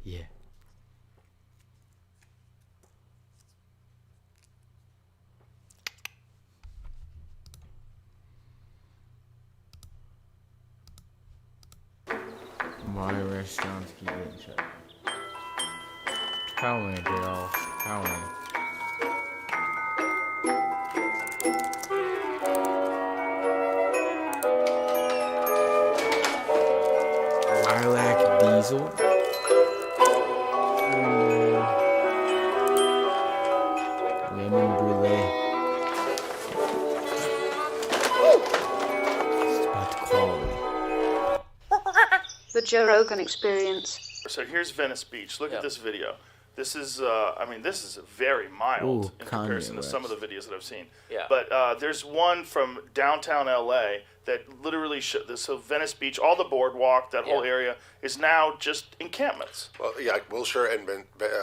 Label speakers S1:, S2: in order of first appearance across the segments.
S1: Yeah. Why restaurants keep getting shut down? Howling, Daryl. Howling. Lilac diesel. Lemon brulee. It's about to call me.
S2: The Joe Rogan Experience.
S3: So here's Venice Beach. Look
S4: Yeah.
S3: at this video. This is, this is very mild
S1: Ooh,
S3: in
S1: Kanye
S3: comparison to some of
S1: West.
S3: the videos that I've seen.
S4: Yeah.
S3: But there's one from downtown LA that literally so Venice Beach, all the boardwalk, that whole
S4: Yeah.
S3: area is now just encampments.
S5: Well, yeah, like Wilshire and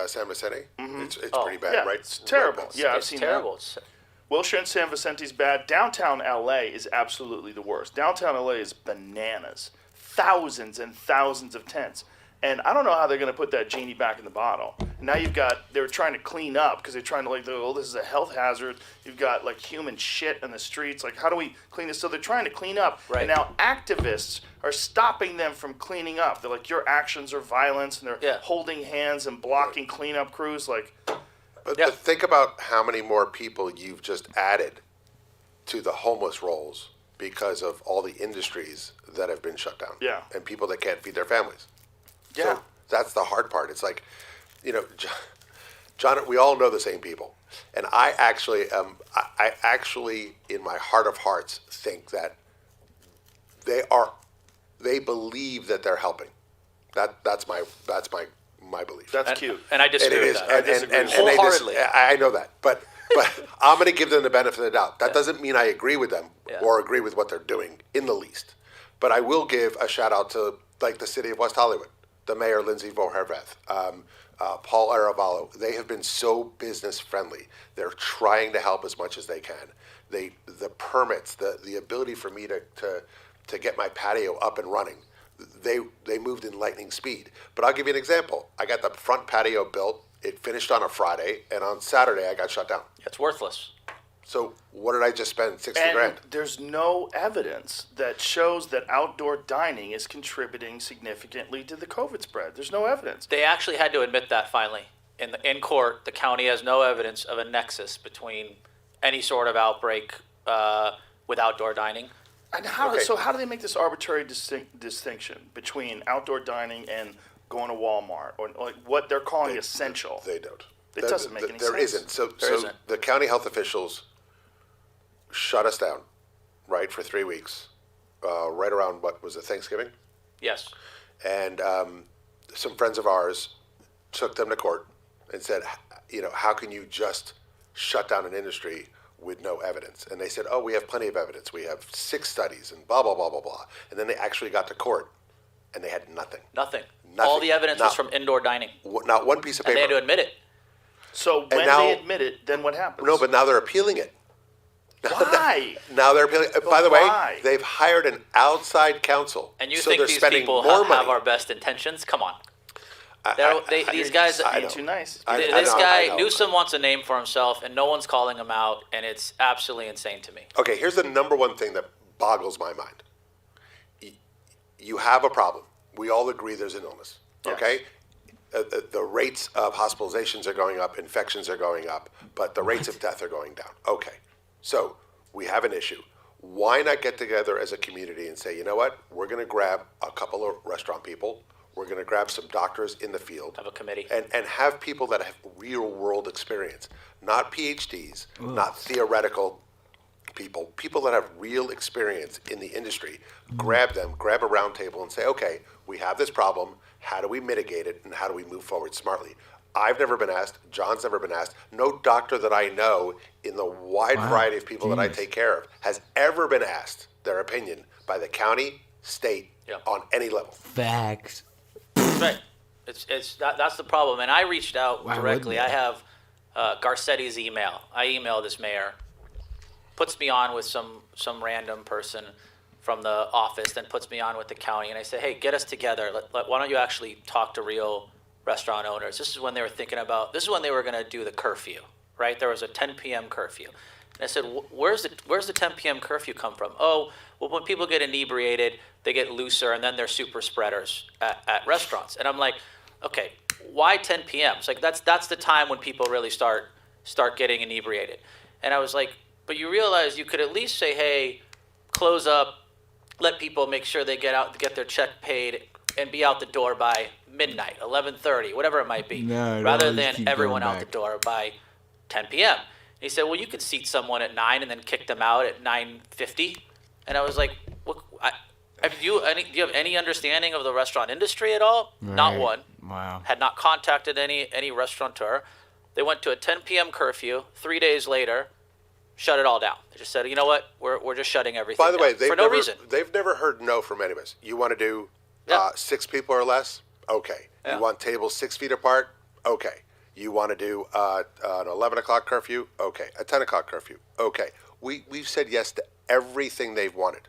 S5: San Vicente, it's pretty bad,
S3: Yeah,
S5: right?
S3: it's terrible.
S5: Right,
S3: Yeah, I've
S4: It's
S3: seen
S4: terrible.
S3: that.
S4: It's,
S3: Wilshire and San Vicente's bad. Downtown LA is absolutely the worst. Downtown LA is bananas. Thousands and thousands of tents. And I don't know how they're going to put that genie back in the bottle. Now they're trying to clean up because they're trying to this is a health hazard. You've got like human shit in the streets. Like, how do we clean this? So they're trying to clean up.
S4: Right.
S3: And now activists are stopping them from cleaning up. They're like, your actions are violence. And they're
S4: Yeah.
S3: holding hands and blocking cleanup crews. Like,
S5: But
S4: Yeah.
S5: think about how many more people you've just added to the homeless rolls because of all the industries that have been shut down.
S3: Yeah.
S5: And people that can't feed their families.
S3: yeah.
S5: So that's the hard part. It's like, John, we all know the same people. And I actually, in my heart of hearts, think that they believe that they're helping. That's my belief.
S3: That's cute.
S4: and I
S5: And
S4: disagree
S5: it
S4: with
S5: is,
S4: that.
S3: I disagree
S5: and
S3: with
S5: they
S4: Wholeheartedly.
S5: I know that, but I'm going to give them the benefit of the doubt. That doesn't mean I agree with them
S4: Yeah.
S5: or agree with what they're doing in the least. But I will give a shout out to like the city of West Hollywood, the mayor Lindsay Voherveth, Paul Aravallo. They have been so business friendly. They're trying to help as much as they can. The permits, the ability for me to get my patio up and running. They moved in lightning speed. But I'll give you an example. I got the front patio built. It finished on a Friday, and on Saturday I got shut down.
S4: It's worthless.
S5: So what did I just spend 60
S3: And
S5: grand?
S3: there's no evidence that shows that outdoor dining is contributing significantly to the COVID spread. There's no evidence.
S4: They actually had to admit that finally. In court, the county has no evidence of a nexus between any sort of outbreak with outdoor dining.
S3: And how?
S5: Okay.
S3: So how do they make this arbitrary distinction between outdoor dining and going to Walmart or like what they're calling essential?
S5: They don't.
S3: It doesn't make any
S5: There
S3: sense.
S5: isn't. So
S4: There isn't.
S5: the county health officials shut us down, right, for 3 weeks, right around what was it, Thanksgiving?
S4: Yes.
S5: And some friends of ours took them to court and said, how can you just shut down an industry with no evidence? And they said, oh, we have plenty of evidence. We have 6 studies and blah, blah, blah, blah, blah. And then they actually got to court and they had nothing.
S4: Nothing.
S5: Nothing.
S4: All the evidence was from indoor dining.
S5: Not one piece of
S4: And
S5: paper.
S4: they had to admit it.
S3: So when
S5: now-
S3: they admit it, then what happens?
S5: No, but now they're appealing it.
S3: why?
S5: Now they're appealing. By the
S3: why?
S5: way, they've hired an outside counsel.
S4: And you
S5: so
S4: think
S5: they're
S4: these
S5: spending
S4: people
S5: more
S4: have
S5: money.
S4: our best intentions? Come on. These
S3: You're
S4: guys.
S3: just
S5: I
S3: being
S5: know.
S3: too nice.
S4: This
S5: I
S4: guy
S5: know.
S4: Newsom wants a name for himself, and no one's calling him out, and it's absolutely insane to me.
S5: Okay, here's the number one thing that boggles my mind. You have a problem. We all agree there's an illness.
S3: Yes.
S5: Okay? The rates of hospitalizations are going up, infections are going up, but the rates of death are going down. Okay, so we have an issue. Why not get together as a community and say, you know what? We're going to grab a couple of restaurant people. We're going to grab some doctors in the field.
S4: Have a committee.
S5: And have people that have real world experience, not PhDs, not theoretical people that have real experience in the industry. Grab them, grab a round table and say, okay, we have this problem. How do we mitigate it and how do we move forward smartly? I've never been asked. John's never been asked. No doctor that I know in the wide variety of people that I take care of has ever been asked their opinion by the county, state,
S4: Yeah.
S5: on any level.
S1: Facts.
S4: Right. That's the problem. And I reached out
S1: Why
S4: directly.
S1: wouldn't
S4: I have Garcetti's email. I emailed this mayor, puts me on with some random person from the office, then puts me on with the county, and I say, hey, get us together. Why don't you actually talk to real restaurant owners. This is when they were thinking about, this is when they were going to do the curfew, right? There was a 10 p.m. curfew. And I said, where's the 10 p.m. curfew come from? Oh, well, when people get inebriated, they get looser, and then they're super spreaders at restaurants. And I'm like, okay, why 10 p.m.? It's like, that's the time when people really start getting inebriated. And I was like, but you realize you could at least say, hey, close up, let people make sure they get out, get their check paid, and be out the door by midnight, 11:30, whatever it might be,
S1: No,
S4: rather
S1: always
S4: than
S1: keep
S4: everyone
S1: going
S4: out the
S1: back.
S4: door by 10 p.m. And he said, well, you could seat someone at 9 and then kick them out at 9:50. And I was like, what, do you have any understanding of the restaurant industry at all? Not
S1: Right.
S4: one.
S1: Wow.
S4: Had not contacted any restaurateur. They went to a 10 p.m. curfew. 3 days later, shut it all down. They just said, you know what, we're just shutting everything
S5: By the way,
S4: down for no reason.
S5: they've never heard no from any of us. You want to do
S4: Yeah.
S5: 6 people or less? Okay.
S4: Yeah.
S5: You want tables 6 feet apart? Okay. You want to do an 11 o'clock curfew? Okay. A 10 o'clock curfew? Okay. We've said yes to everything they've wanted,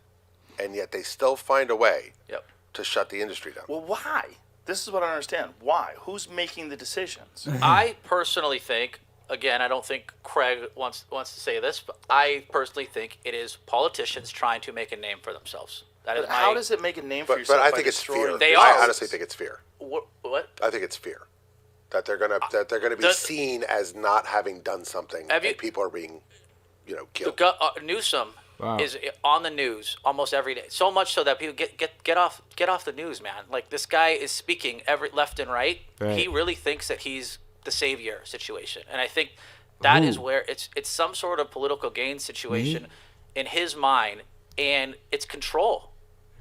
S5: and yet they still find a way
S4: Yep.
S5: to shut the industry down.
S3: Well, why? This is what I don't understand. Why? Who's making the decisions?
S4: I personally think, again, I don't think Craig wants to say this, but I personally think it is politicians trying to make a name for themselves. That is
S3: But
S4: my.
S3: how does it make a name for
S5: But
S3: yourself?
S5: I
S3: by
S5: think it's
S3: destroying
S5: fear.
S4: They
S5: I
S4: are.
S5: honestly think it's fear.
S4: What?
S5: I think it's fear that they're gonna be
S4: the-
S5: seen as not having done something,
S4: Have you-
S5: and people are being, killed.
S4: Newsom
S1: Wow.
S4: is on the news almost every day. So much so that people get off the news, man. Like, this guy is speaking every left and right.
S1: Right.
S4: He really thinks that he's the savior situation, and I think that is
S1: Ooh.
S4: where it's some sort of political gain situation in his mind, and it's control.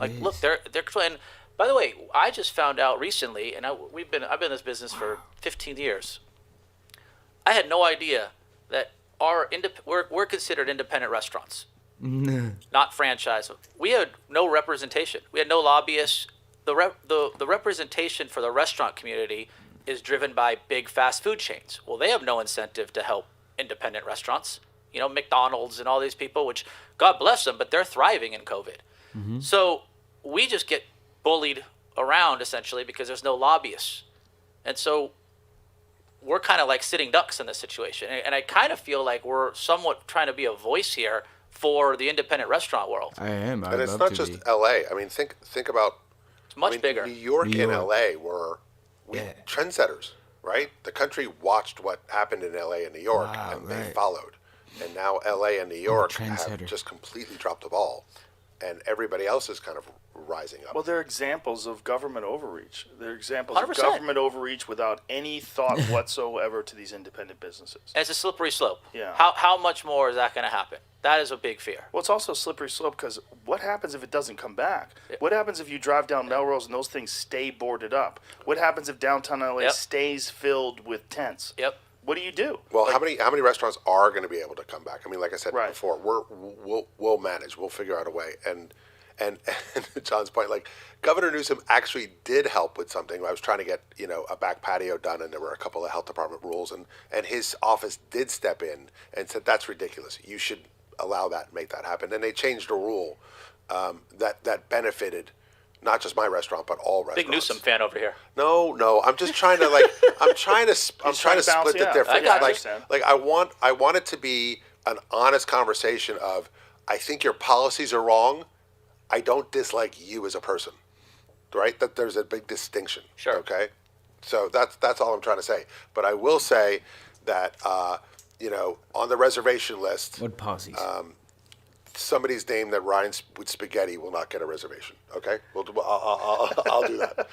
S4: Like,
S1: It
S4: look,
S1: is.
S4: they're controlling. By the way, I just found out recently, and I've been in this business for 15 years. I had no idea that we're considered independent restaurants, not franchise. We had no representation. We had no lobbyists. The representation for the restaurant community is driven by big fast food chains. Well, they have no incentive to help independent restaurants. You know, McDonald's and all these people, which God bless them, but they're thriving in COVID. So we just get bullied around essentially because there's no lobbyists. And so we're kind of like sitting ducks in this situation. And I kind of feel like we're somewhat trying to be a voice here for the independent restaurant world.
S1: I am. I'd
S5: And it's
S1: love
S5: not
S1: to
S5: just
S1: be.
S5: L.A. I mean, think about
S4: It's much bigger.
S5: New York
S1: New
S5: and
S1: York.
S5: L.A. were
S1: Yeah.
S5: trendsetters, right? The country watched what happened in L.A. and New York,
S1: Wow,
S5: and they
S1: right.
S5: followed. And now L.A. and New York have
S1: trendsetter.
S5: just completely dropped the ball, and everybody else is kind of rising up.
S3: Well, they're examples of government overreach. They're examples of
S4: 100%.
S3: government overreach without any thought whatsoever to these independent businesses.
S4: And it's a slippery slope.
S3: Yeah.
S4: How much more is that going to happen? That is a big fear.
S3: Well, it's also a slippery slope because what happens if it doesn't come back? What happens if you drive down Melrose and those things stay boarded up? What happens if downtown LA
S4: Yep.
S3: stays filled with tents?
S4: Yep.
S3: What do you do?
S5: Well,
S3: Like,
S5: how many restaurants are going to be able to come back? I mean, like I said
S3: Right.
S5: before, we'll manage. We'll figure out a way. And John's point, like Governor Newsom actually did help with something. I was trying to get a back patio done, and there were a couple of health department rules, and his office did step in and said that's ridiculous. You should allow that, make that happen. And they changed a rule that benefited not just my restaurant but all restaurants.
S4: Big Newsom fan over here.
S5: No. I'm just trying to I'm trying to
S3: trying to
S5: split
S3: balance
S5: the
S3: it out.
S5: difference.
S3: I got you.
S5: Like,
S3: Understand.
S5: I want it to be an honest conversation of I think your policies are wrong. I don't dislike you as a person. Right? That there's a big distinction.
S4: Sure.
S5: Okay. So that's all I'm trying to say. But I will say that on the reservation list,
S1: What policies?
S5: somebody's name that rhymes with spaghetti will not get a reservation. Okay. I'll do that.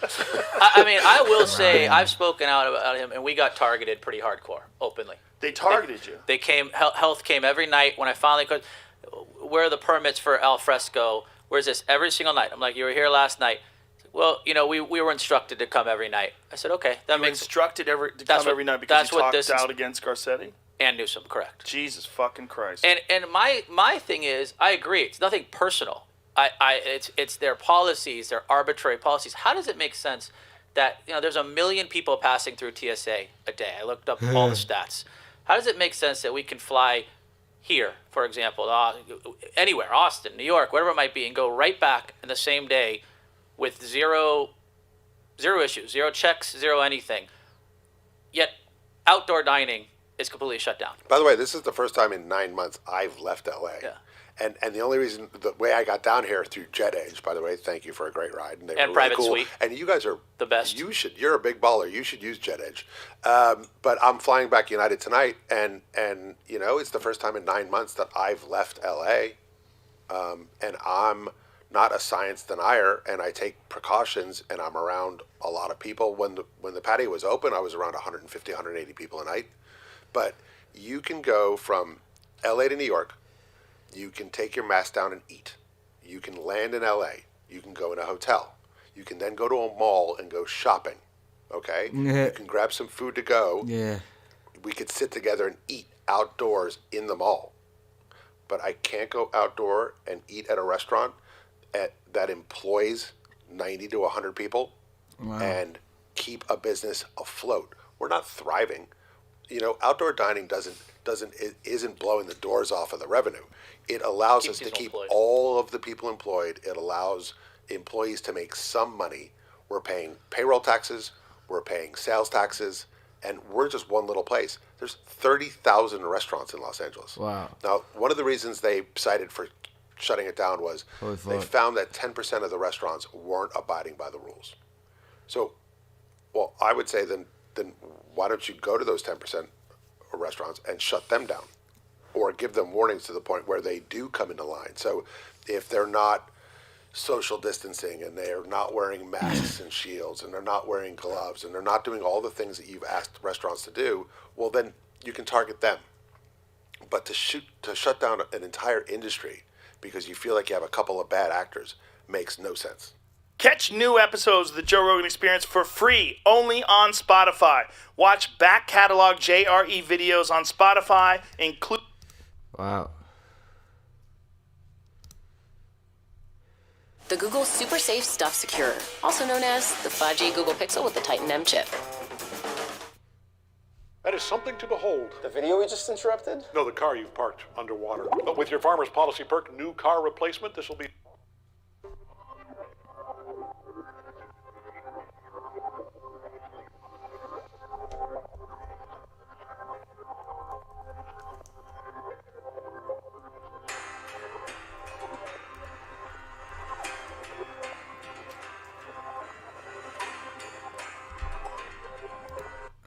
S4: I mean, I will say I've spoken out about him, and we got targeted pretty hardcore, openly.
S3: They targeted you.
S4: They came. Health came every night when I finally could. Where are the permits for al fresco? Where's this? Every single night. I'm like, you were here last night. Well, we were instructed to come every night. I said, okay, that
S3: You were
S4: makes
S3: instructed to
S4: That's
S3: come
S4: what-
S3: every night because
S4: that's
S3: you
S4: what
S3: talked
S4: this is-
S3: out against Garcetti?
S4: and Newsom, correct.
S3: Jesus fucking Christ.
S4: And my thing is, I agree. It's nothing personal. It's their policies, their arbitrary policies. How does it make sense that there's 1 million people passing through TSA a day? I looked up all the stats. How does it make sense that we can fly here, for example, anywhere, Austin, New York, whatever it might be, and go right back in the same day with zero issues, zero checks, zero anything? Yet outdoor dining is completely shut down.
S5: By the way, this is the first time in 9 months I've left LA.
S4: Yeah.
S5: And the only reason, the way I got down here through JetEdge, by the way, thank you for a great ride. And they
S4: And
S5: were
S4: Private
S5: really cool.
S4: Suite.
S5: And you guys are
S4: the best.
S5: You're a big baller. You should use JetEdge. But I'm flying back United tonight, and it's the first time in 9 months that I've left LA. And I'm not a science denier, and I take precautions, and I'm around a lot of people. When the patio was open, I was around 150, 180 people a night. But you can go from LA to New York. You can take your mask down and eat. You can land in LA. You can go in a hotel. You can then go to a mall and go shopping. Okay?
S1: Yeah.
S5: You can grab some food to go.
S1: Yeah.
S5: We could sit together and eat outdoors in the mall. But I can't go outdoor and eat at a restaurant that employs 90 to 100 people and keep a business afloat. We're not thriving. Outdoor dining isn't blowing the doors off of the revenue. It allows us to keep all of the people employed. It allows employees to make some money. We're paying payroll taxes. We're paying sales taxes. And we're just one little place. There's 30,000 restaurants in Los Angeles.
S1: Wow.
S5: Now, one of the reasons they cited for shutting it down was they found that 10% of the restaurants weren't abiding by the rules. So, well, I would say then why don't you go to those 10% of restaurants and shut them down, or give them warnings to the point where they do come into line. So if they're not social distancing and they're not wearing masks and shields and they're not wearing gloves and they're not doing all the things that you've asked restaurants to do, well, then you can target them. But to shut down an entire industry because you feel like you have a couple of bad actors makes no sense.
S3: Catch new episodes of the Joe Rogan Experience for free, only on Spotify. Watch back catalog JRE videos on Spotify, include...
S1: Wow.
S2: The Google Super Safe Stuff Secure, also known as the 5G Google Pixel with the Titan M chip.
S6: That is something to behold.
S7: The video we just interrupted?
S6: No, the car you've parked underwater. But with your Farmer's Policy perk, new car replacement, this will be...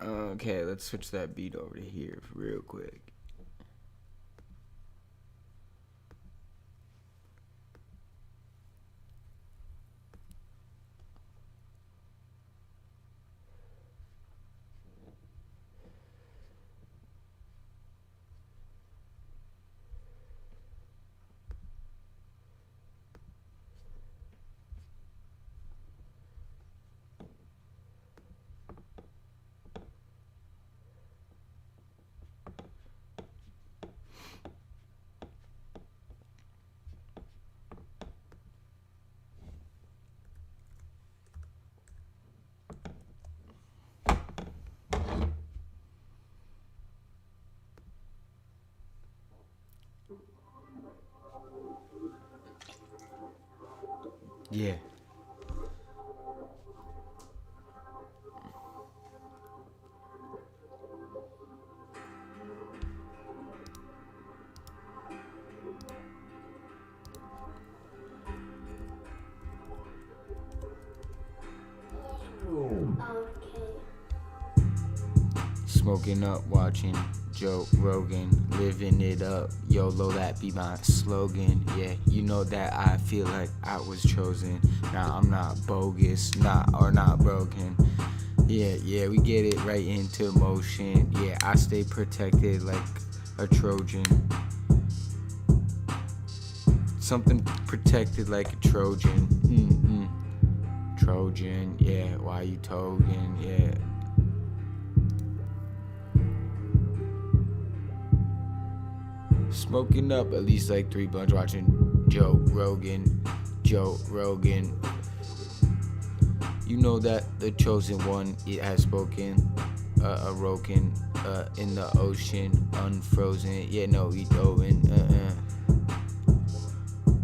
S1: Okay, let's switch that beat over to here real quick. Yeah. Smoking up, watching Joe Rogan, living it up. YOLO, that be my slogan. Yeah, you know that I feel like I was chosen. Nah, I'm not bogus, not broken. Yeah, we get it right into motion. Yeah, I stay protected like a Trojan. Something protected like a Trojan. Trojan, yeah, why you togen, yeah. Smoking up at least like 3 blunts, watching Joe Rogan. You know that the chosen one, it has spoken. Awoken in the ocean, unfrozen. Yeah, no, we going.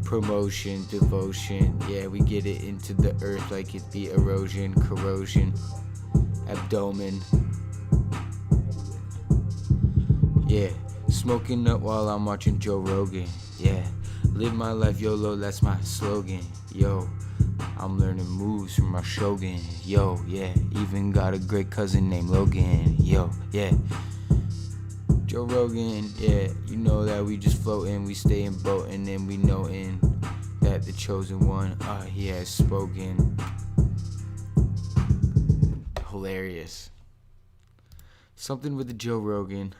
S1: Promotion, devotion. Yeah, we get it into the earth like it be erosion, corrosion. Abdomen. Yeah, smoking up while I'm watching Joe Rogan. Yeah, live my life YOLO, that's my slogan. Yo, I'm learning moves from my Shogun. Yo, yeah, even got a great cousin named Logan. Yo, yeah. Joe Rogan, yeah, you know that we just floating, we stay in boating, and we knowin' that the chosen one, he has spoken. Hilarious. Something with the Joe Rogan.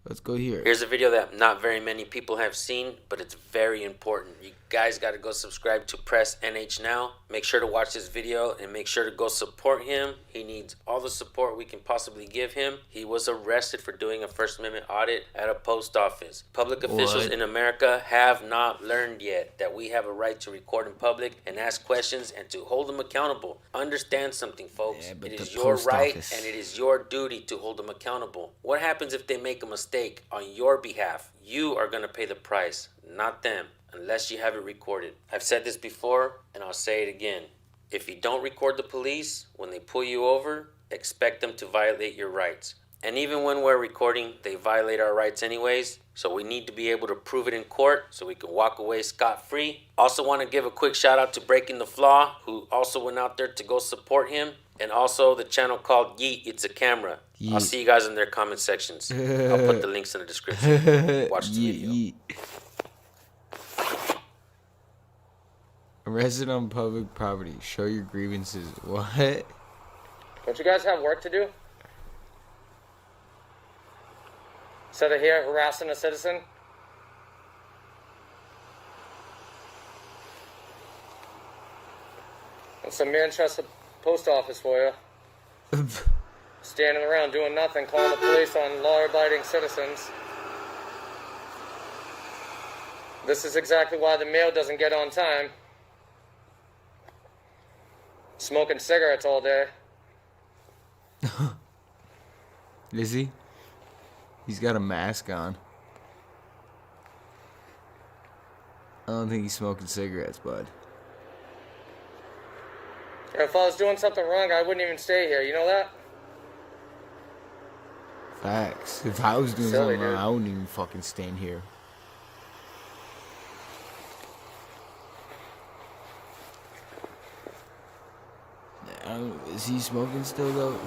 S1: Let's go here.
S7: Here's a video that not very many people have seen, but it's very important. You guys got to go subscribe to Press NH now. Make sure to watch this video and make sure to go support him. He needs all the support we can possibly give him. He was arrested for doing a First Amendment audit at a post office. Public officials in America have not learned yet that we have a right to record in public and ask questions and to hold them accountable. Understand something, folks.
S1: Yeah, but
S7: it
S1: the
S7: is your
S1: post
S7: right
S1: office.
S7: and it is your duty to hold them accountable. What happens if they make a mistake on your behalf? You are going to pay the price, not them, unless you have it recorded. I've said this before, and I'll say it again. If you don't record the police, when they pull you over, expect them to violate your rights. And even when we're recording, they violate our rights anyways, so we need to be able to prove it in court so we can walk away scot-free. Also want to give a quick shout out to Breaking the Flaw, who also went out there to go support him, and also the channel called Yeet, It's a Camera.
S1: Yeet.
S7: I'll see you guys in their comment sections. I'll put the links in the description. Watch the video.
S1: Arrested on public property. Show your grievances. What?
S8: Don't you guys have work to do? Instead of here harassing a citizen? It's a Manchester post office for you. Standing around doing nothing, calling the police on law-abiding citizens. This is exactly why the mail doesn't get on time. Smoking cigarettes all day.
S1: Is he? He's got a mask on. I don't think he's smoking cigarettes, bud.
S8: If I was doing something wrong, I wouldn't even stay here. You know that?
S1: Facts. If I was doing
S8: Silly,
S1: something wrong,
S8: dude.
S1: I wouldn't even fucking stand here. Is he smoking still, though?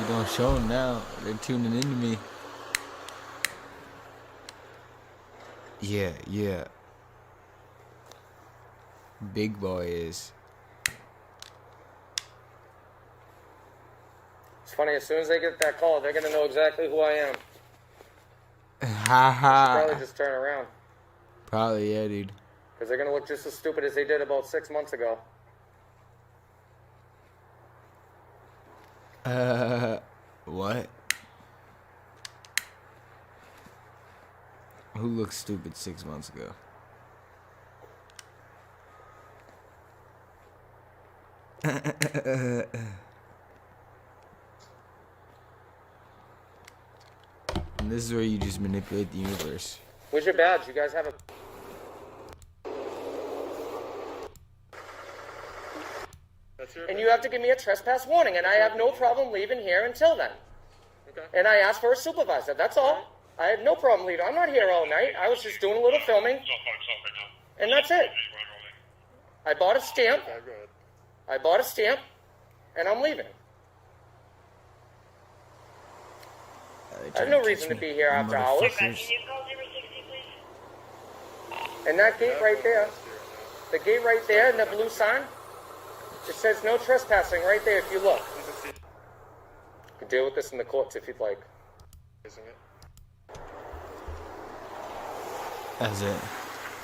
S1: You don't show him now. They're tuning into me. Yeah, yeah. Big boy is.
S8: It's funny, as soon as they get that call, they're gonna know exactly who I am.
S1: Ha ha.
S8: Probably just turn around.
S1: Probably, yeah, dude.
S8: Because they're gonna look just as stupid as they did about 6 months ago.
S1: What? Who looked stupid 6 months ago? And this is where you just manipulate the universe.
S8: Where's your badge? You guys have a... And you have to give me a trespass warning, and I have no problem leaving here until then.
S9: Okay.
S8: And I asked for a supervisor, that's all. I have no problem leaving. I'm not here all night. I was just doing a little filming, and that's it. I bought a stamp.
S9: Okay, go ahead.
S8: I bought a stamp, and I'm leaving. I have no reason to be here after hours. And that gate right there, the gate right there and the blue sign, it says no trespassing right there if you look. You can deal with this in the courts if you'd like.
S9: Isn't it?
S1: That's it.
S8: Is that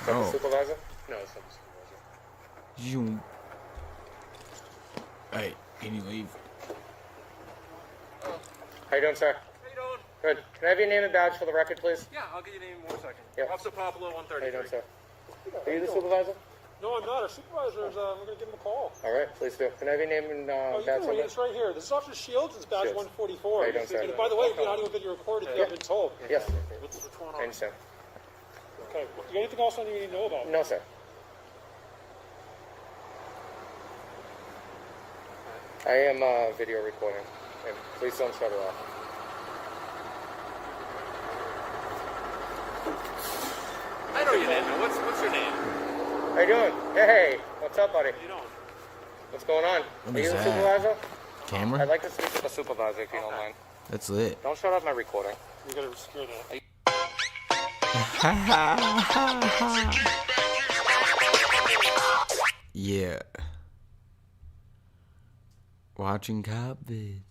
S8: the
S1: Oh.
S8: supervisor?
S9: No, it's not the supervisor.
S1: You. Hey, can you leave?
S8: How you doing, sir?
S9: How you doing?
S8: Good. Can I have your name and badge for the record, please?
S9: Yeah, I'll get your name in 1 second.
S8: Yeah.
S9: Officer Popolo,
S8: How you
S9: 133.
S8: doing, sir? Are you the supervisor?
S9: No, I'm not. Our supervisor is, we're going to give him a call.
S8: All right, please do. Can I have your name and
S9: Oh, you
S8: badge
S9: can read
S8: number?
S9: it. It's right here. This is Officer Shields. It's badge
S8: Shields.
S9: 144.
S8: How you doing, sir?
S9: And by the way, the audio video recorded, if you have been told.
S8: Yes,
S9: What's going
S8: I
S9: on?
S8: understand.
S9: Okay. You got anything else on you need to know about?
S8: No, sir. I am video recording, and please don't shut it off.
S10: I know your name. What's your name?
S8: How you doing? Hey, what's up, buddy?
S10: You know.
S8: What's going on?
S1: What
S8: Are you
S1: is
S8: the
S1: that?
S8: supervisor?
S1: Camera?
S8: I'd like to speak to the supervisor if you don't mind.
S1: That's lit.
S8: Don't shut off my recording.
S9: You got to secure that.
S1: Yeah. Watching cop vids.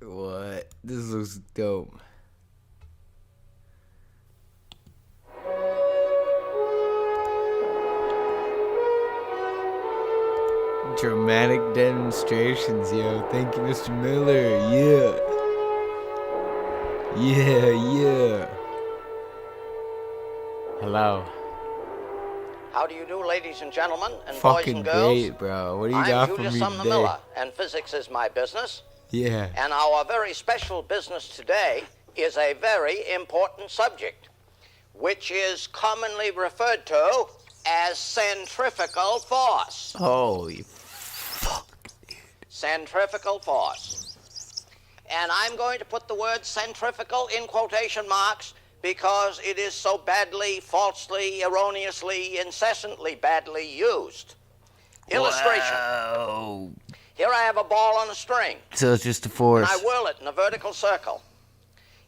S1: What? This looks dope. Dramatic demonstrations, yo. Thank you, Mr. Miller. Yeah. Yeah. Hello.
S11: How do you do, ladies and gentlemen, and boys
S1: Fucking
S11: and girls?
S1: great, bro. What do you
S11: I'm
S1: got for
S11: Julius
S1: me
S11: Sumner
S1: today?
S11: Miller, and physics is my business.
S1: Yeah.
S11: And our very special business today is a very important subject, which is commonly referred to as centrifugal force.
S1: Holy fuck, dude.
S11: Centrifugal force. And I'm going to put the word centrifugal in quotation marks because it is so badly, falsely, erroneously, incessantly badly used. Illustration.
S1: Wow.
S11: Here I have a ball on a string,
S1: So it's just a
S11: and
S1: force.
S11: I whirl it in a vertical circle.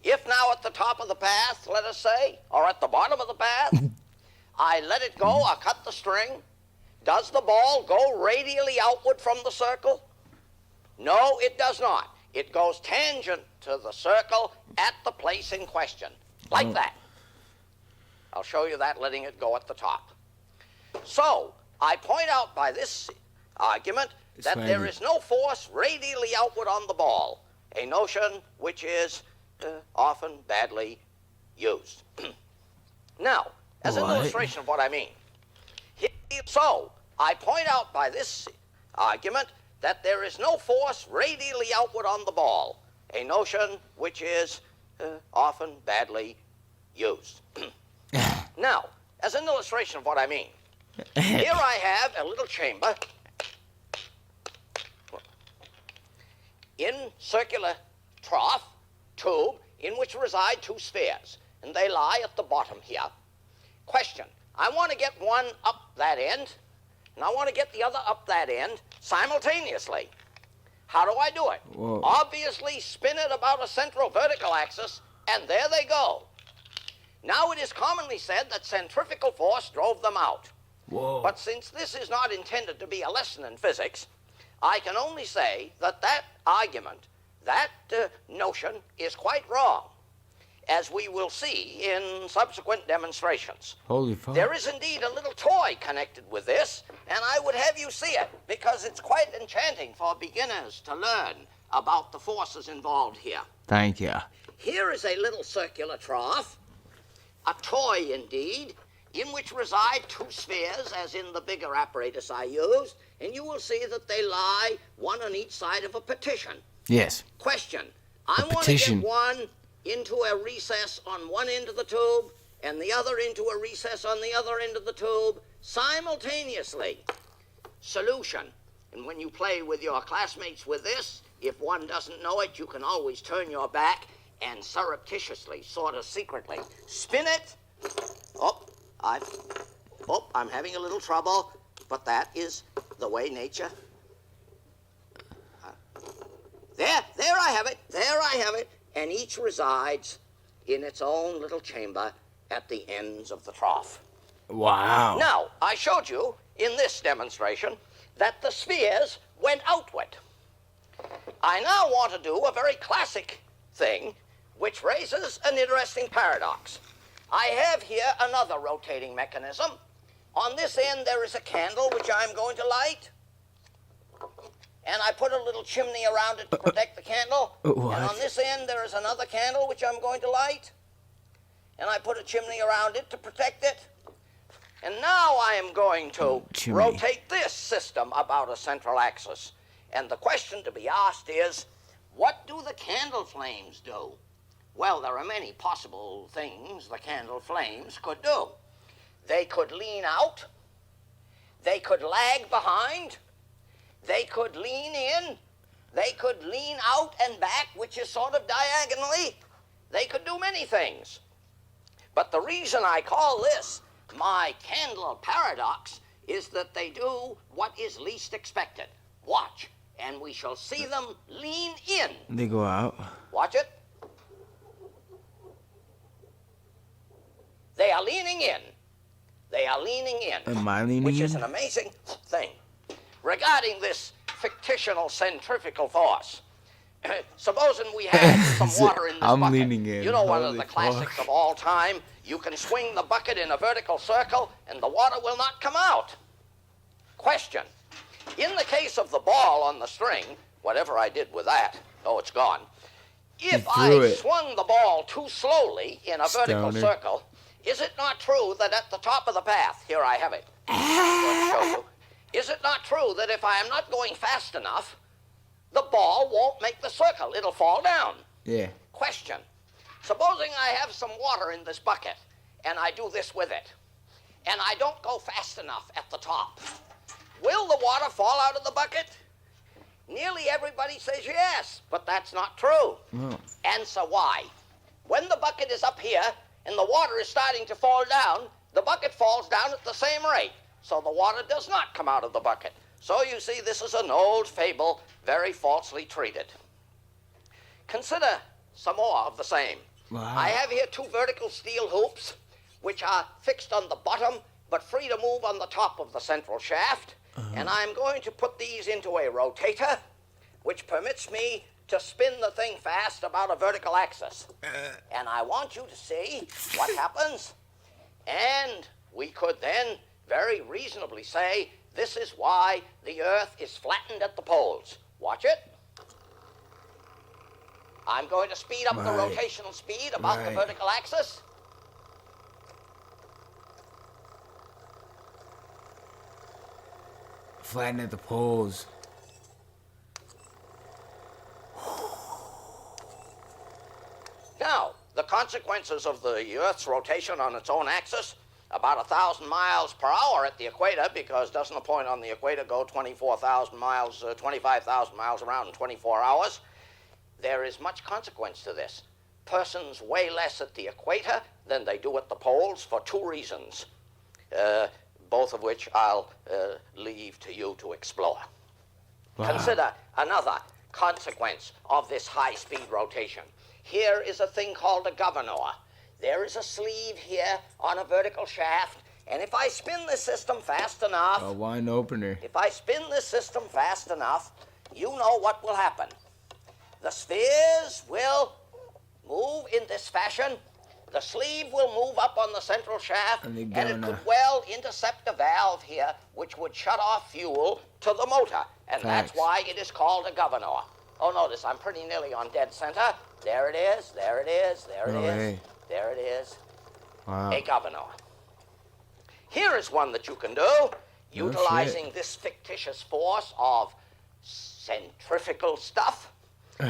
S11: If now at the top of the path, let us say, or at the bottom of the path, I let it go, I cut the string, does the ball go radially outward from the circle? No, it does not. It goes tangent to the circle at the place in question, like that. I'll show you that letting it go at the top. So, I point out by this argument that
S1: Explain
S11: there
S1: it.
S11: is no force radially outward on the ball, a notion which is often badly used. Now, as an
S1: What?
S11: illustration of what I mean, so I point out by this argument that there is no force radially outward on the ball, a notion which is often badly used. Now, as an illustration of what I mean, here I have a little chamber in circular trough, tube, in which reside two spheres, and they lie at the bottom here. Question, I want to get one up that end, and I want to get the other up that end simultaneously. How do I do it?
S1: Whoa.
S11: Obviously spin it about a central vertical axis, and there they go. Now it is commonly said that centrifugal force drove them out.
S1: Whoa.
S11: But since this is not intended to be a lesson in physics, I can only say that that argument, that notion is quite wrong, as we will see in subsequent demonstrations.
S1: Holy fuck.
S11: There is indeed a little toy connected with this, and I would have you see it, because it's quite enchanting for beginners to learn about the forces involved here.
S1: Thank you.
S11: Here is a little circular trough, a toy indeed, in which reside two spheres, as in the bigger apparatus I used, and you will see that they lie one on each side of a partition.
S1: Yes.
S11: Question, I want to
S1: petition.
S11: get one into a recess on one end of the tube and the other into a recess on the other end of the tube simultaneously. Solution, and when you play with your classmates with this, if one doesn't know it, you can always turn your back and surreptitiously, sort of secretly, spin it. I'm having a little trouble, but that is the way nature. There I have it, and each resides in its own little chamber at the ends of the trough.
S1: Wow.
S11: Now, I showed you in this demonstration that the spheres went outward. I now want to do a very classic thing, which raises an interesting paradox. I have here another rotating mechanism. On this end, there is a candle which I'm going to light. And I put a little chimney around it to protect the candle.
S1: What?
S11: And on this end, there is another candle which I'm going to light. And I put a chimney around it to protect it. And now I am going to rotate this system about a central axis. And the question to be asked is, what do the candle flames do? Well, there are many possible things the candle flames could do. They could lean out. They could lag behind. They could lean in. They could lean out and back, which is sort of diagonally. They could do many things. But the reason I call this my candle paradox is that they do what is least expected. Watch, and we shall see them lean in.
S1: They go out.
S11: Watch it. They are leaning in. They are leaning in.
S1: Am I leaning
S11: which
S1: in?
S11: is an amazing thing. Regarding this fictitional centrifugal force, supposing we had some water in this
S1: I'm
S11: bucket.
S1: leaning in.
S11: You know, one of
S1: Holy
S11: the classics of all time. You can swing the bucket in a vertical circle and the water will not come out. Question. In the case of the ball on the string, whatever I did with that, oh, it's gone. If I swung the ball too slowly in a vertical circle, is it not true that at the top of the path, here I have it, I'm going to show you, is it not true that if I am not going fast enough, the ball won't make the circle, it'll fall down?
S1: Yeah.
S11: Question. Supposing I have some water in this bucket, and I do this with it, and I don't go fast enough at the top, will the water fall out of the bucket? Nearly everybody says yes, but that's not true.
S1: Oh.
S11: Answer why. When the bucket is up here, and the water is starting to fall down, the bucket falls down at the same rate, so the water does not come out of the bucket. So you see, this is an old fable, very falsely treated. Consider some more of the same.
S1: Wow.
S11: I have here two vertical steel hoops, which are fixed on the bottom, but free to move on the top of the central shaft. And I'm going to put these into a rotator, which permits me to spin the thing fast about a vertical axis. And I want you to see what happens. And we could then very reasonably say, this is why the Earth is flattened at the poles. Watch it. I'm going to speed up the rotational speed about the vertical axis.
S1: Flatten at the poles.
S11: Now, the consequences of the Earth's rotation on its own axis, about 1,000 miles per hour at the equator, because doesn't a point on the equator go 24,000 miles, 25,000 miles around in 24 hours? There is much consequence to this. Persons weigh less at the equator than they do at the poles for two reasons, both of which I'll leave to you to explore. Wow. Consider another consequence of this high-speed rotation. Here is a thing called a governor. There is a sleeve here on a vertical shaft, and if I spin this system fast enough...
S1: A wine opener.
S11: If I spin this system fast enough, you know what will happen. The spheres will move in this fashion. The sleeve will move up on the central shaft, and it could well intercept a valve here, which would shut off fuel to the motor. And that's why it is called a governor. Oh, notice, I'm pretty nearly on dead center. There it is, there it is, there it is, there it is.
S1: Wow.
S11: A governor. Here is one that you can do, utilizing this fictitious force of centrifugal stuff.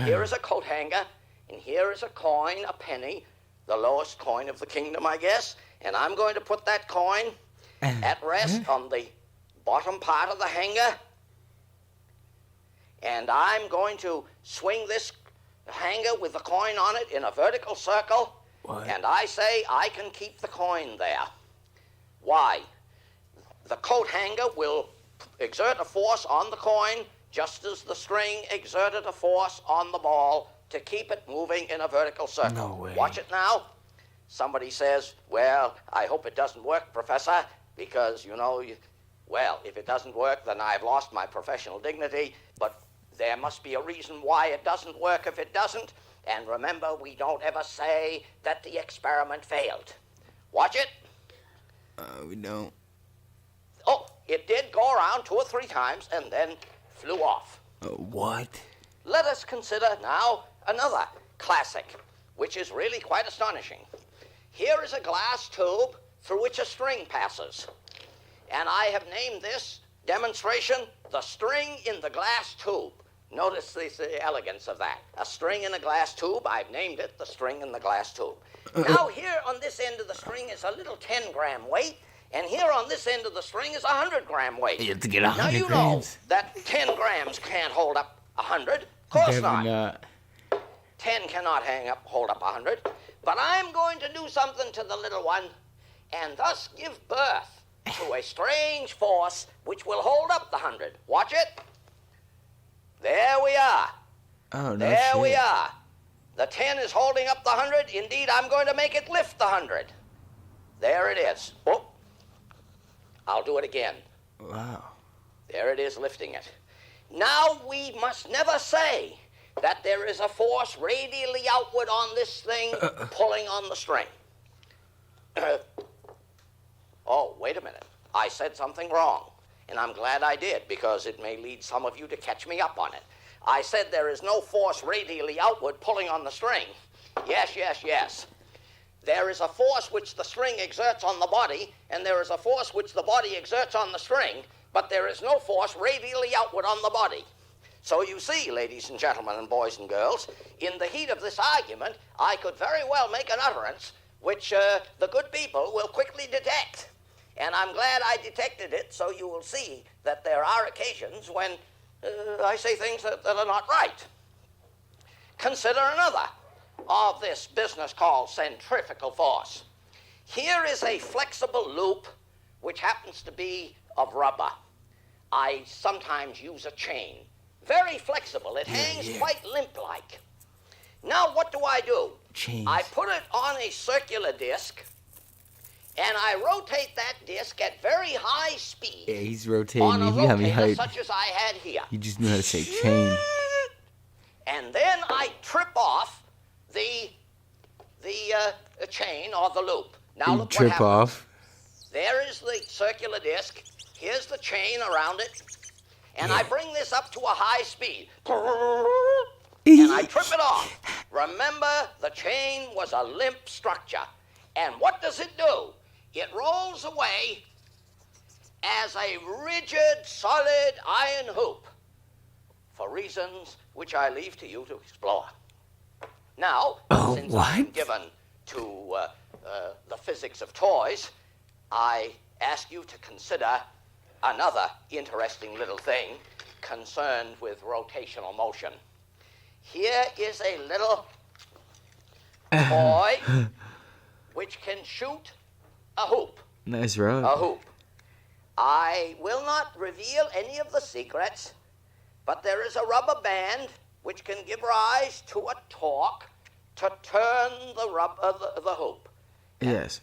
S11: Here is a coat hanger, and here is a coin, a penny, the lowest coin of the kingdom, I guess. And I'm going to put that coin at rest on the bottom part of the hanger. And I'm going to swing this hanger with the coin on it in a vertical circle. What? And I say I can keep the coin there. Why? The coat hanger will exert a force on the coin just as the string exerted a force on the ball to keep it moving in a vertical circle.
S1: No way.
S11: Watch it now. Somebody says, well, I hope it doesn't work, Professor, because, you know, well, if it doesn't work, then I've lost my professional dignity, but there must be a reason why it doesn't work if it doesn't. And remember, we don't ever say that the experiment failed. Watch it.
S1: We don't.
S11: Oh, it did go around 2 or 3 times and then flew off.
S1: What?
S11: Let us consider now another classic, which is really quite astonishing. Here is a glass tube through which a string passes. And I have named this demonstration the string in the glass tube. Notice the elegance of that. A string in a glass tube, I've named it the string in the glass tube. Now here on this end of the string is a little 10-gram weight, and here on this end of the string is a 100-gram weight.
S1: You have to get 100
S11: now you
S1: grams.
S11: know that 10 grams can't hold up 100. Of course
S1: Definitely
S11: not. 10 cannot hold up 100. But I'm going to do something to the little one, and thus give birth to a strange force which will hold up the 100. Watch it. There we are.
S1: Oh, no
S11: There
S1: shit.
S11: we are. The 10 is holding up the 100. Indeed, I'm going to make it lift the 100. There it is. Oh, I'll do it again.
S1: Wow.
S11: There it is, lifting it. Now, we must never say that there is a force radially outward on this thing pulling on the string. Oh, wait a minute. I said something wrong. And I'm glad I did, because it may lead some of you to catch me up on it. I said there is no force radially outward pulling on the string. Yes, yes, yes. There is a force which the string exerts on the body, and there is a force which the body exerts on the string, but there is no force radially outward on the body. So you see, ladies and gentlemen and boys and girls, in the heat of this argument, I could very well make an utterance which the good people will quickly detect. And I'm glad I detected it, so you will see that there are occasions when I say things that are not right. Consider another of this business called centrifugal force. Here is a flexible loop which happens to be of rubber. I sometimes use a chain. Very flexible. It hangs quite limp-like. Now what do?
S1: Chains.
S11: I put it on a circular disc, and I rotate that disc at very high speed.
S1: Yeah, he's rotating
S11: on
S1: me.
S11: a
S1: He got me
S11: rotator
S1: hyped.
S11: such as I had here.
S1: You just knew how to say chain.
S11: And then I trip off the chain or the loop. Now
S1: You
S11: look what
S1: trip
S11: happens.
S1: off.
S11: There is the circular disc. Here's the chain around it. And I bring this up to a high speed. And I trip it off. Remember, the chain was a limp structure. And what does it do? It rolls away as a rigid, solid iron hoop, for reasons which I leave to you to explore. Now, since I'm given to the physics of toys, I ask you to consider another interesting little thing concerned with rotational motion. Here is a little toy which can shoot a hoop.
S1: Nice rod.
S11: A hoop. I will not reveal any of the secrets, but there is a rubber band which can give rise to a torque to turn the hoop.
S1: Yes.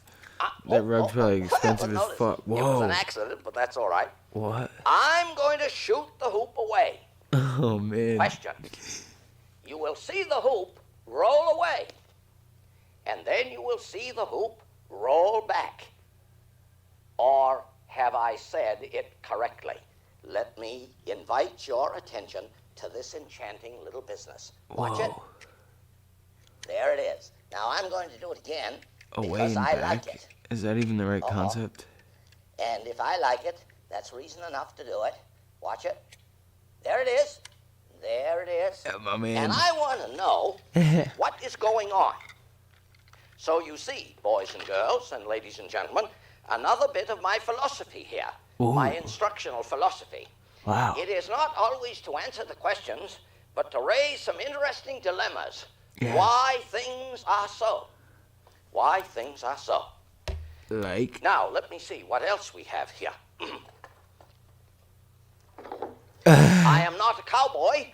S1: That rub's probably expensive as fuck.
S11: It was
S1: Whoa.
S11: an accident, but that's all right.
S1: What?
S11: I'm going to shoot the hoop away.
S1: Oh, man.
S11: Question. You will see the hoop roll away, and then you will see the hoop roll back. Or have I said it correctly? Let me invite your attention to this enchanting little business. Watch it. There it is. Now I'm going to do it again
S1: Away
S11: because
S1: and
S11: I
S1: back?
S11: like it.
S1: Is that even the right concept?
S11: And if I like it, that's reason enough to do it. Watch it. There it is. There it is.
S1: Yeah, my man.
S11: And I want to know what is going on. So you see, boys and girls and ladies and gentlemen, another bit of my philosophy here.
S1: Ooh.
S11: My instructional philosophy.
S1: Wow.
S11: It is not always to answer the questions, but to raise some interesting dilemmas.
S1: Yes.
S11: Why things are so. Why things are so.
S1: Like?
S11: Now, let me see what else we have here. I am not a cowboy,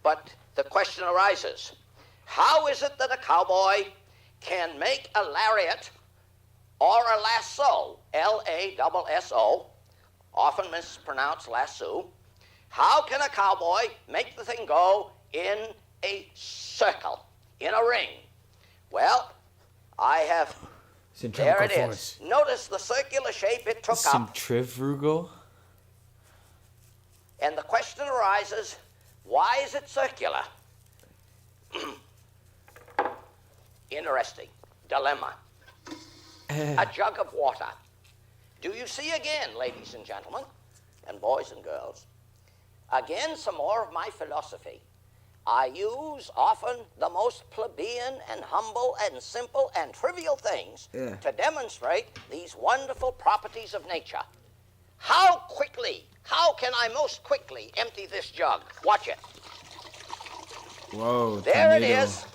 S11: but the question arises. How is it that a cowboy can make a lariat or a lasso, L-A-S-S-O, often mispronounced lasso? How can a cowboy make the thing go in a circle? in a ring. Well, I have. There it is. Notice the circular shape it took up.
S1: Centrifugal?
S11: And the question arises, why is it circular? Interesting. Dilemma. A jug of water. Do you see again, ladies and gentlemen, and boys and girls? Again, some more of my philosophy. I use often the most plebeian and humble and simple and trivial things to demonstrate these wonderful properties of nature. How can I most quickly empty this jug? Watch it.
S1: Whoa,
S11: There
S1: tornado.
S11: it is.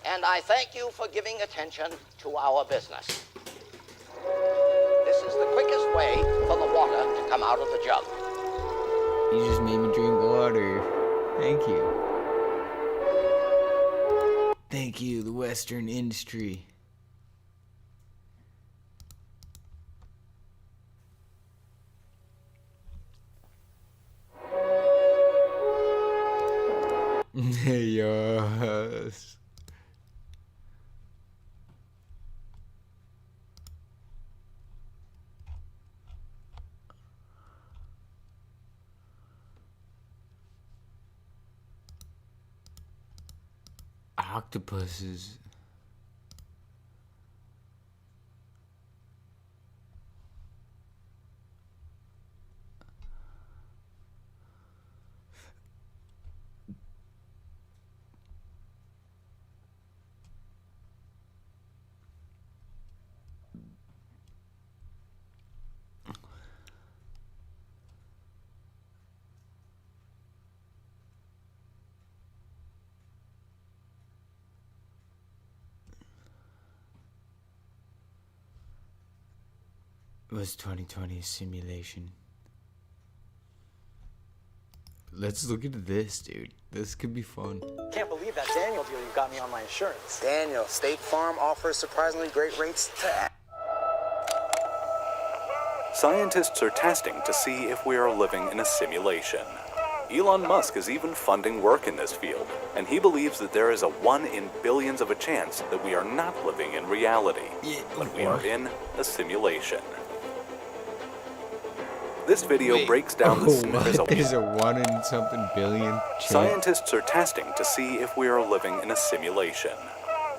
S11: And I thank you for giving attention to our business. This is the quickest way for the water to come out of the jug.
S1: You just made me drink water. Thank you. Thank you, the Western industry. Yes. Octopuses. Was 2020 a simulation? Let's look into this, dude. This could be fun.
S12: Can't believe that Daniel deal you got me on my insurance.
S13: Daniel, State Farm offers surprisingly great rates to...
S14: Scientists are testing to see if we are living in a simulation. Elon Musk is even funding work in this field, and he believes that there is a 1 in billions of a chance that we are not living in reality, but we are in a simulation. This video breaks down the
S1: There's a 1 in something billion chance.
S14: Scientists are testing to see if we are living in a simulation.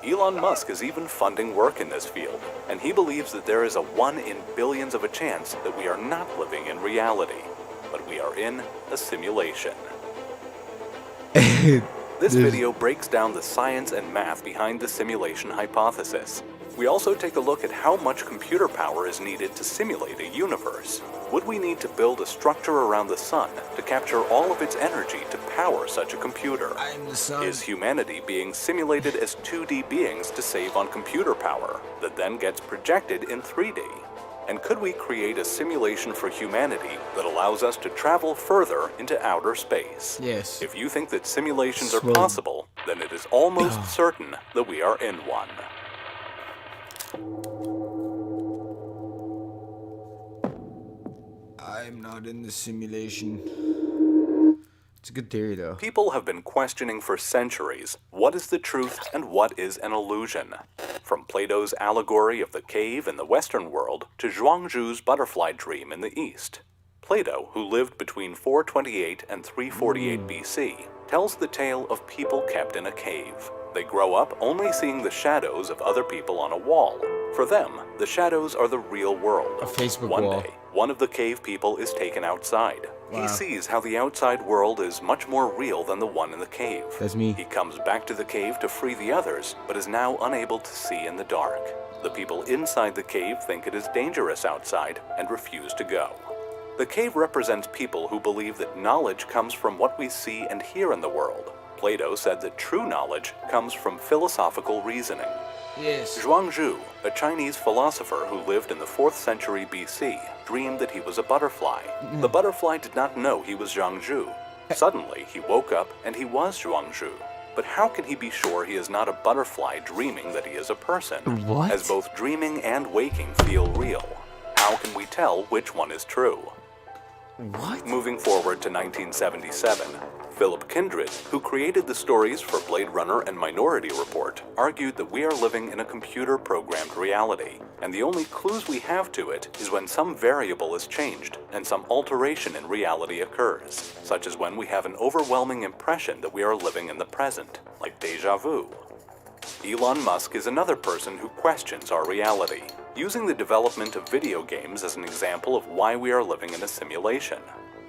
S14: Elon Musk is even funding work in this field, and he believes that there is a 1 in billions of a chance that we are not living in reality, but we are in a simulation. This video breaks down the science and math behind the simulation hypothesis. We also take a look at how much computer power is needed to simulate a universe. Would we need to build a structure around the sun to capture all of its energy to power such a computer? Is humanity being simulated as 2D beings to save on computer power that then gets projected in 3D? And could we create a simulation for humanity that allows us to travel further into outer space?
S1: Yes.
S14: If you think that simulations are possible, then it is almost certain that we are in one.
S1: I'm not in the simulation. It's a good theory, though.
S14: People have been questioning for centuries what is the truth and what is an illusion. From Plato's allegory of the cave in the Western world to Zhuangzhu's butterfly dream in the East. Plato, who lived between 428 and 348 BC, tells the tale of people kept in a cave. They grow up only seeing the shadows of other people on a wall. For them, the shadows are the real world.
S1: A Facebook
S14: One
S1: wall.
S14: day, one of the cave people is taken outside.
S1: Wow.
S14: He sees how the outside world is much more real than the one in the cave.
S1: That's me.
S14: He comes back to the cave to free the others, but is now unable to see in the dark. The people inside the cave think it is dangerous outside and refuse to go. The cave represents people who believe that knowledge comes from what we see and hear in the world. Plato said that true knowledge comes from philosophical reasoning.
S1: Yes.
S14: Zhuangzhu, a Chinese philosopher who lived in the 4th century BC, dreamed that he was a butterfly. The butterfly did not know he was Zhuangzhu. Suddenly, he woke up and he was Zhuangzhu. But how can he be sure he is not a butterfly dreaming that he is a person?
S1: What?
S14: As both dreaming and waking feel real. How can we tell which one is true?
S1: What?
S14: Moving forward to 1977, Philip Kindred, who created the stories for Blade Runner and Minority Report, argued that we are living in a computer-programmed reality, and the only clues we have to it is when some variable is changed and some alteration in reality occurs, such as when we have an overwhelming impression that we are living in the present, like déjà vu. Elon Musk is another person who questions our reality, using the development of video games as an example of why we are living in a simulation.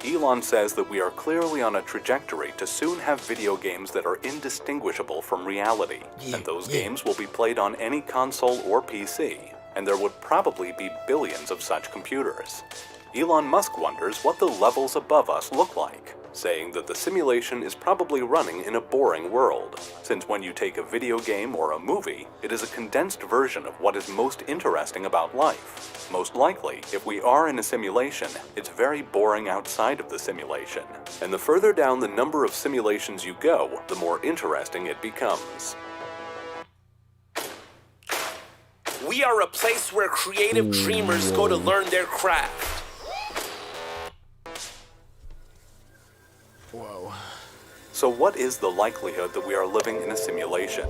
S14: Elon says that we are clearly on a trajectory to soon have video games that are indistinguishable from reality, and those games will be played on any console or PC, and there would probably be billions of such computers. Elon Musk wonders what the levels above us look like, saying that the simulation is probably running in a boring world, since when you take a video game or a movie, it is a condensed version of what is most interesting about life. Most likely, if we are in a simulation, it's very boring outside of the simulation, and the further down the number of simulations you go, the more interesting it becomes.
S15: We are a place where creative dreamers go to learn their craft.
S1: Whoa.
S14: So what is the likelihood that we are living in a simulation?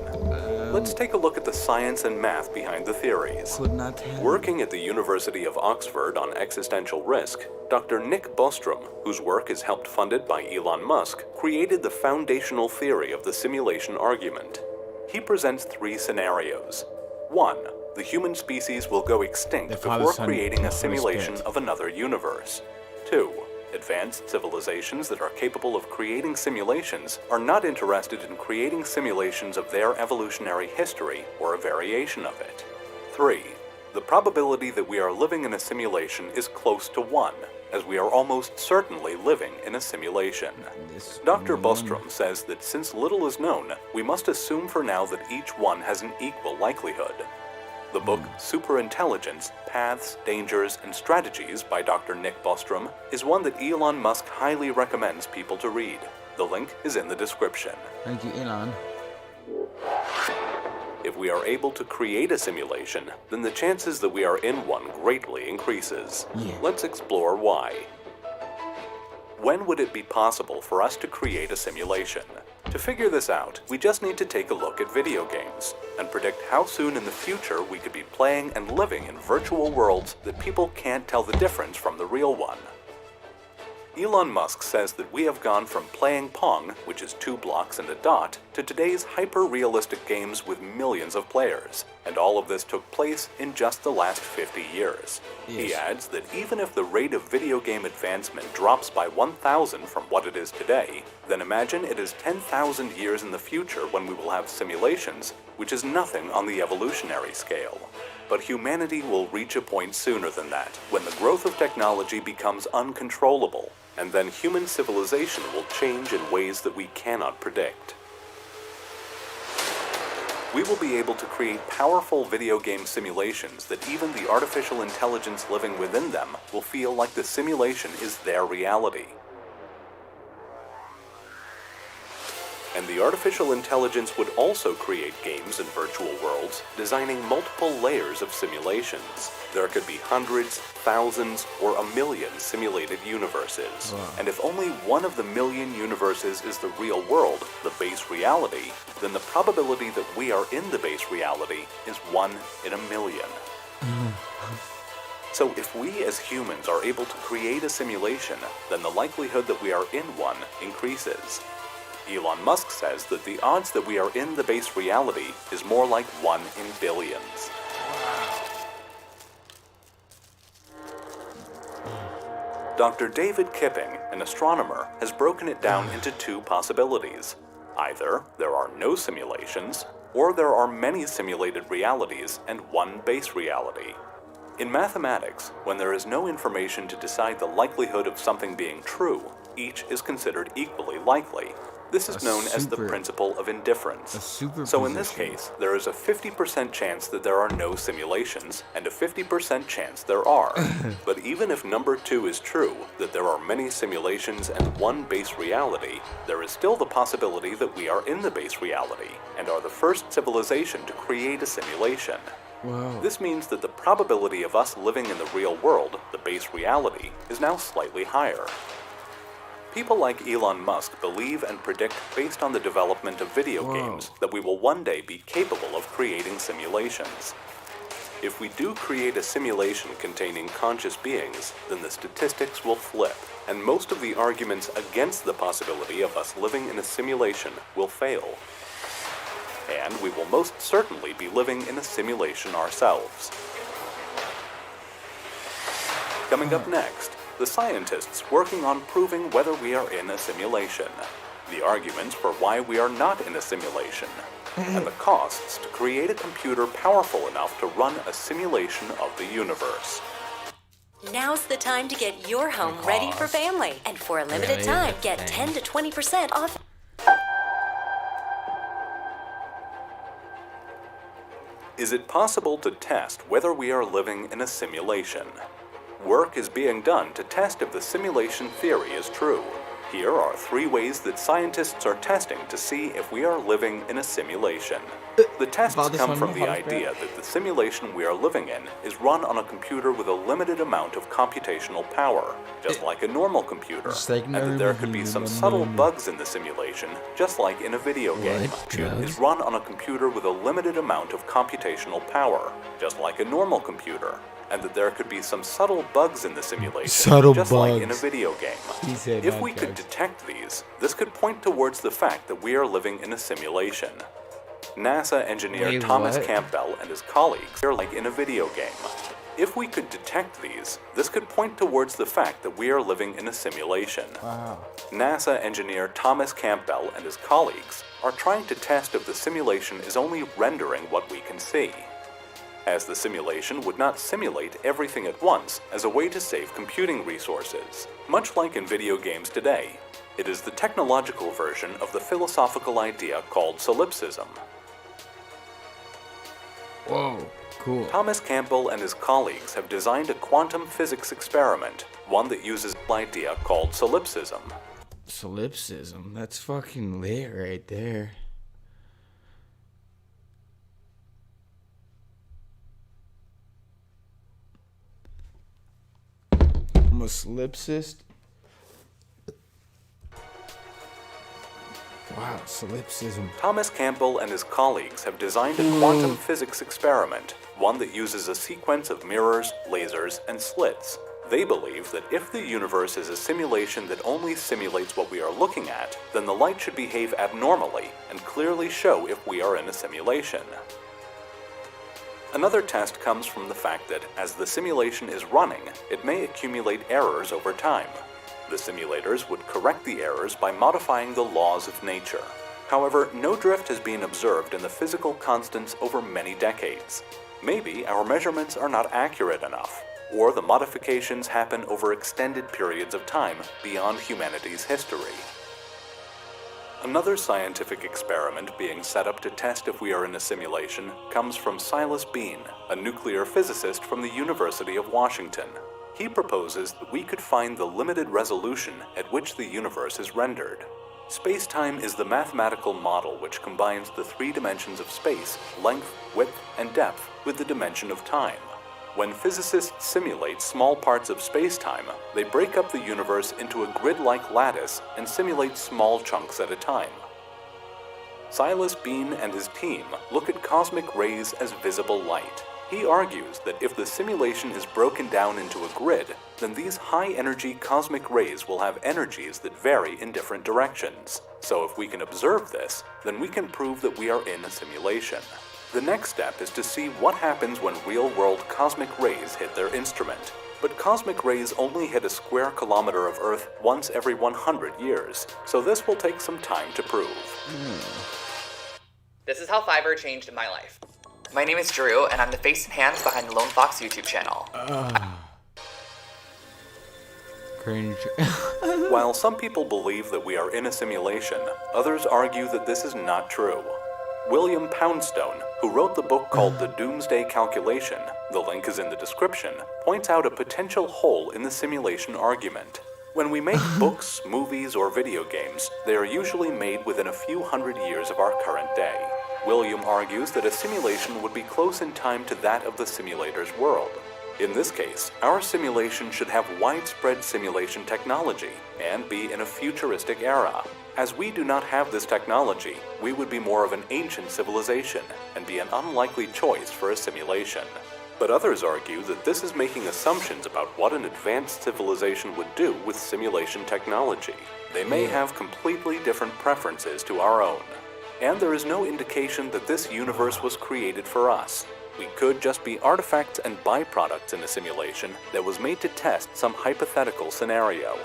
S14: Let's take a look at the science and math behind the theories. Working at the University of Oxford on existential risk, Dr. Nick Bostrom, whose work is helped funded by Elon Musk, created the foundational theory of the simulation argument. He presents three scenarios. 1. The human species will go extinct before creating a simulation of another universe. 2. Advanced civilizations that are capable of creating simulations are not interested in creating simulations of their evolutionary history or a variation of it. 3. The probability that we are living in a simulation is close to 1, as we are almost certainly living in a simulation. Dr. Bostrom says that since little is known, we must assume for now that each one has an equal likelihood. The book Superintelligence, Paths, Dangers, and Strategies by Dr. Nick Bostrom is one that Elon Musk highly recommends people to read. The link is in the description.
S1: Thank you, Elon.
S14: If we are able to create a simulation, then the chances that we are in one greatly increases. Let's explore why. When would it be possible for us to create a simulation? To figure this out, we just need to take a look at video games and predict how soon in the future we could be playing and living in virtual worlds that people can't tell the difference from the real one. Elon Musk says that we have gone from playing Pong, which is 2 blocks and a dot, to today's hyper-realistic games with millions of players, and all of this took place in just the last 50 years. He adds that even if the rate of video game advancement drops by 1,000 from what it is today, then imagine it is 10,000 years in the future when we will have simulations, which is nothing on the evolutionary scale. But humanity will reach a point sooner than that, when the growth of technology becomes uncontrollable, and then human civilization will change in ways that we cannot predict. We will be able to create powerful video game simulations that even the artificial intelligence living within them will feel like the simulation is their reality. And the artificial intelligence would also create games in virtual worlds, designing multiple layers of simulations. There could be hundreds, thousands, or 1,000,000 simulated universes. And if only one of the 1,000,000 universes is the real world, the base reality, then the probability that we are in the base reality is 1 in 1,000,000. So if we as humans are able to create a simulation, then the likelihood that we are in one increases. Elon Musk says that the odds that we are in the base reality is more like 1 in billions. Dr. David Kipping, an astronomer, has broken it down into 2 possibilities. Either there are no simulations, or there are many simulated realities and 1 base reality. In mathematics, when there is no information to decide the likelihood of something being true, each is considered equally likely. This is known as the principle of indifference. So in this case, there is a 50% chance that there are no simulations, and a 50% chance there are. But even if number 2 is true, that there are many simulations and 1 base reality, there is still the possibility that we are in the base reality, and are the first civilization to create a simulation. This means that the probability of us living in the real world, the base reality, is now slightly higher. People like Elon Musk believe and predict based on the development of video games that we will one day be capable of creating simulations. If we do create a simulation containing conscious beings, then the statistics will flip, and most of the arguments against the possibility of us living in a simulation will fail. And we will most certainly be living in a simulation ourselves. Coming up next, the scientists working on proving whether we are in a simulation, the arguments for why we are not in a simulation, and the costs to create a computer powerful enough to run a simulation of the universe.
S16: Now's the time to get your home ready for family. And for a limited time, get 10 to 20% off.
S14: Is it possible to test whether we are living in a simulation? Work is being done to test if the simulation theory is true. Here are 3 ways that scientists are testing to see if we are living in a simulation. The tests come from the idea that the simulation we are living in is run on a computer with a limited amount of computational power, just like a normal computer, and that there could be some subtle bugs in the simulation, just like in a video game. Is run on a computer with a limited amount of computational power, just like a normal computer, and that there could be some subtle bugs in the simulation, just like in a video game. If we could detect these, this could point towards the fact that we are living in a simulation. NASA engineer Thomas Campbell and his colleagues are like in a video game. If we could detect these, this could point towards the fact that we are living in a simulation. NASA engineer Thomas Campbell and his colleagues are trying to test if the simulation is only rendering what we can see, as the simulation would not simulate everything at once as a way to save computing resources. Much like in video games today, it is the technological version of the philosophical idea called solipsism.
S1: Whoa, cool.
S14: Thomas Campbell and his colleagues have designed a quantum physics experiment, one that uses an idea called solipsism.
S1: Solipsism? That's fucking lit right there. I'm a solipsist. Wow, solipsism.
S14: Thomas Campbell and his colleagues have designed a quantum physics experiment, one that uses a sequence of mirrors, lasers, and slits. They believe that if the universe is a simulation that only simulates what we are looking at, then the light should behave abnormally and clearly show if we are in a simulation. Another test comes from the fact that, as the simulation is running, it may accumulate errors over time. The simulators would correct the errors by modifying the laws of nature. However, no drift has been observed in the physical constants over many decades. Maybe our measurements are not accurate enough, or the modifications happen over extended periods of time beyond humanity's history. Another scientific experiment being set up to test if we are in a simulation comes from Silas Bean, a nuclear physicist from the University of Washington. He proposes that we could find the limited resolution at which the universe is rendered. Space-time is the mathematical model which combines the 3 dimensions of space, length, width, and depth, with the dimension of time. When physicists simulate small parts of space-time, they break up the universe into a grid-like lattice and simulate small chunks at a time. Silas Bean and his team look at cosmic rays as visible light. He argues that if the simulation is broken down into a grid, then these high-energy cosmic rays will have energies that vary in different directions. So if we can observe this, then we can prove that we are in a simulation. The next step is to see what happens when real-world cosmic rays hit their instrument. But cosmic rays only hit a square kilometer of Earth once every 100 years, so this will take some time to prove.
S17: This is how Fiverr changed my life. My name is Drew, and I'm the face and hands behind the Lone Fox YouTube channel.
S1: Cringe.
S14: While some people believe that we are in a simulation, others argue that this is not true. William Poundstone, who wrote the book called The Doomsday Calculation, the link is in the description, points out a potential hole in the simulation argument. When we make books, movies, or video games, they are usually made within a few hundred years of our current day. William argues that a simulation would be close in time to that of the simulator's world. In this case, our simulation should have widespread simulation technology and be in a futuristic era. As we do not have this technology, we would be more of an ancient civilization and be an unlikely choice for a simulation. But others argue that this is making assumptions about what an advanced civilization would do with simulation technology. They may have completely different preferences to our own. And there is no indication that this universe was created for us. We could just be artifacts and byproducts in a simulation that was made to test some hypothetical scenario.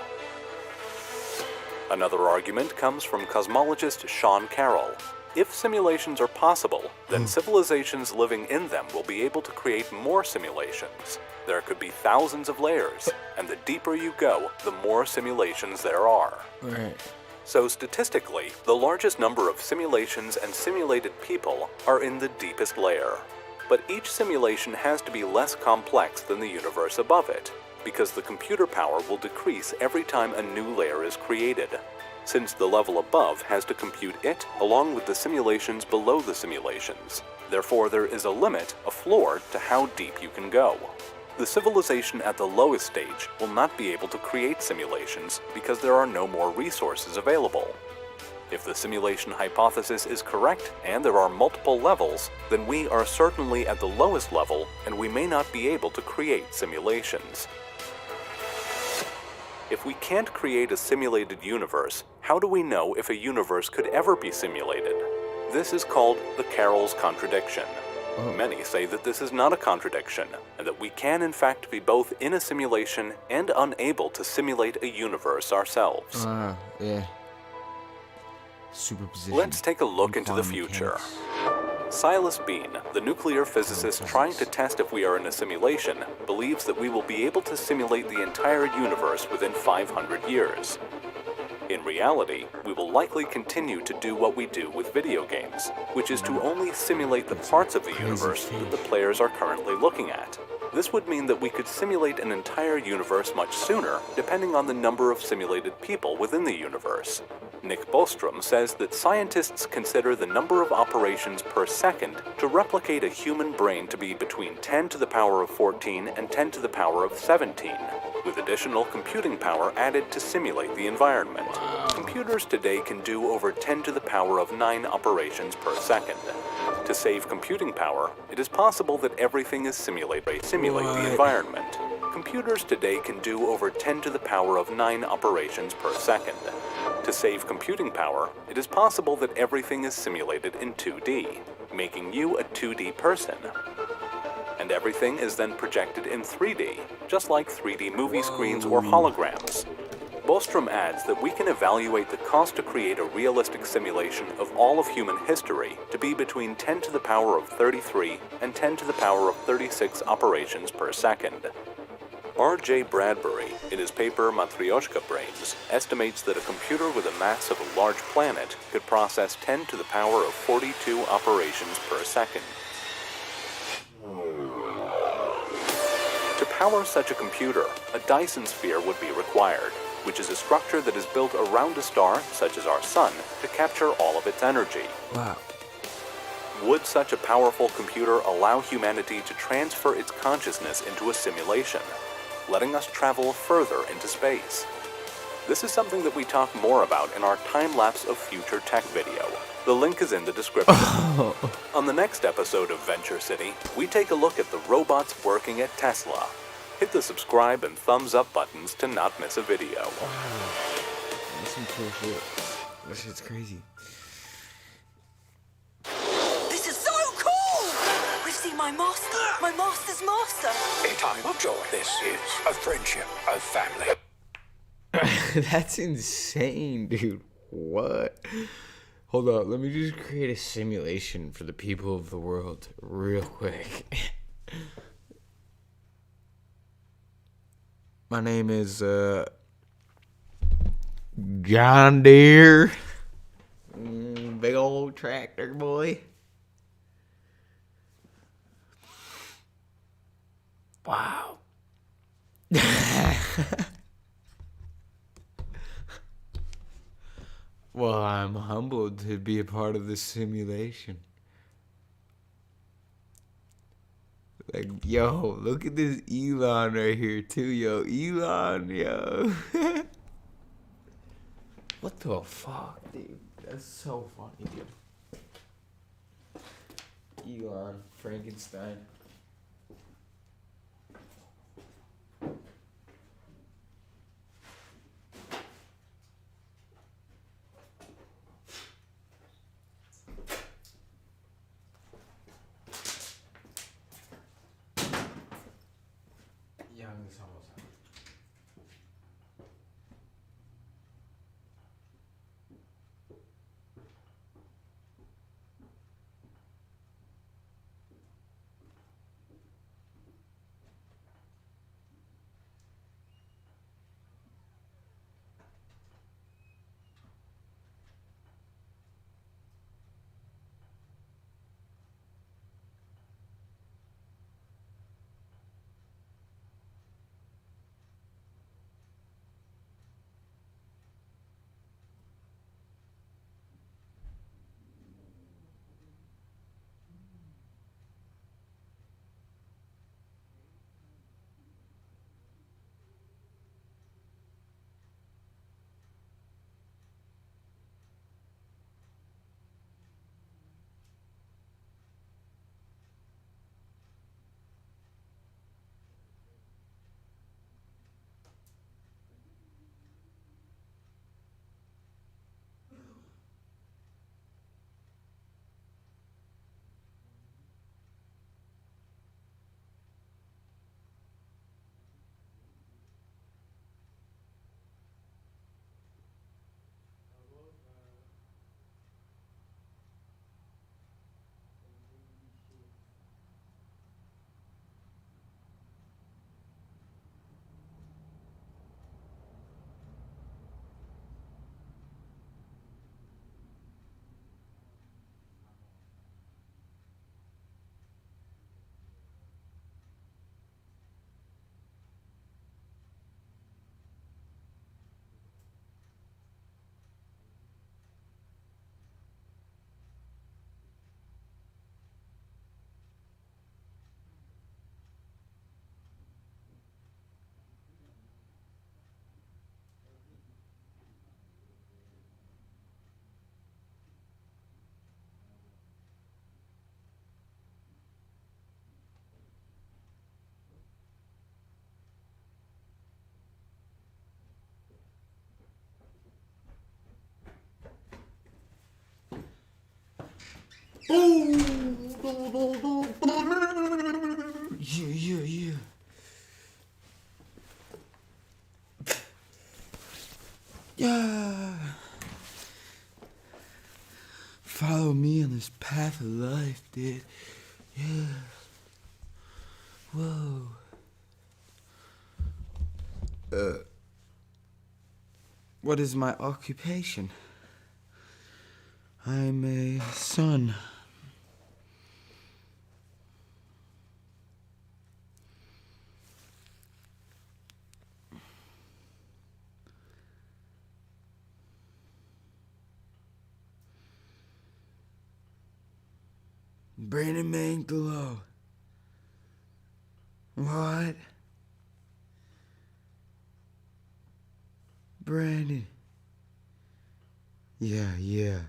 S14: Another argument comes from cosmologist Sean Carroll. If simulations are possible, then civilizations living in them will be able to create more simulations. There could be thousands of layers, and the deeper you go, the more simulations there are.
S1: Right.
S14: So statistically, the largest number of simulations and simulated people are in the deepest layer. But each simulation has to be less complex than the universe above it, because the computer power will decrease every time a new layer is created, since the level above has to compute it along with the simulations below the simulations. Therefore, there is a limit, a floor, to how deep you can go. The civilization at the lowest stage will not be able to create simulations because there are no more resources available. If the simulation hypothesis is correct and there are multiple levels, then we are certainly at the lowest level and we may not be able to create simulations. If we can't create a simulated universe, how do we know if a universe could ever be simulated? This is called the Carroll's contradiction. Many say that this is not a contradiction, and that we can in fact be both in a simulation and unable to simulate a universe ourselves.
S1: Yeah. Superposition.
S14: Let's take a look into the future. Silas Bean, the nuclear physicist trying to test if we are in a simulation, believes that we will be able to simulate the entire universe within 500 years. In reality, we will likely continue to do what we do with video games, which is to only simulate the parts of the universe that the players are currently looking at. This would mean that we could simulate an entire universe much sooner, depending on the number of simulated people within the universe. Nick Bostrom says that scientists consider the number of operations per second to replicate a human brain to be between 10 to the power of 14 and 10 to the power of 17, with additional computing power added to simulate the environment. Computers today can do over 10 to the power of 9 operations per second. To save computing power, it is possible that everything is simulate the environment. Computers today can do over 10 to the power of 9 operations per second. To save computing power, it is possible that everything is simulated in 2D, making you a 2D person. And everything is then projected in 3D, just like 3D movie screens or holograms. Bostrom adds that we can evaluate the cost to create a realistic simulation of all of human history to be between 10 to the power of 33 and 10 to the power of 36 operations per second. R.J. Bradbury, in his paper Matryoshka Brains, estimates that a computer with a mass of a large planet could process 10 to the power of 42 operations per second. To power such a computer, a Dyson sphere would be required, which is a structure that is built around a star, such as our Sun, to capture all of its energy.
S1: Wow.
S14: Would such a powerful computer allow humanity to transfer its consciousness into a simulation, letting us travel further into space? This is something that we talk more about in our time-lapse of future tech video. The link is in the description. On the next episode of Venture City, we take a look at the robots working at Tesla. Hit the subscribe and thumbs up buttons to not miss a video.
S1: That's some cool shit. That shit's crazy.
S18: This is so cool! We've seen my master, my master's master.
S19: A time of joy. This is a friendship, a family.
S1: That's insane, dude. What? Hold up, let me just create a simulation for the people of the world real quick. My name is John Deere. Big old tractor boy. Wow. Well, I'm humbled to be a part of this simulation. Like, yo, look at this Elon right here, too, yo. Elon, yo. What the fuck, dude? That's so funny, dude. Elon, Frankenstein. Young is almost out. Yeah. Yeah. Follow me on this path of life, dude. Yeah. Whoa. What is my occupation? I'm a son. Brandon Mangelo. What? Brandon. Yeah.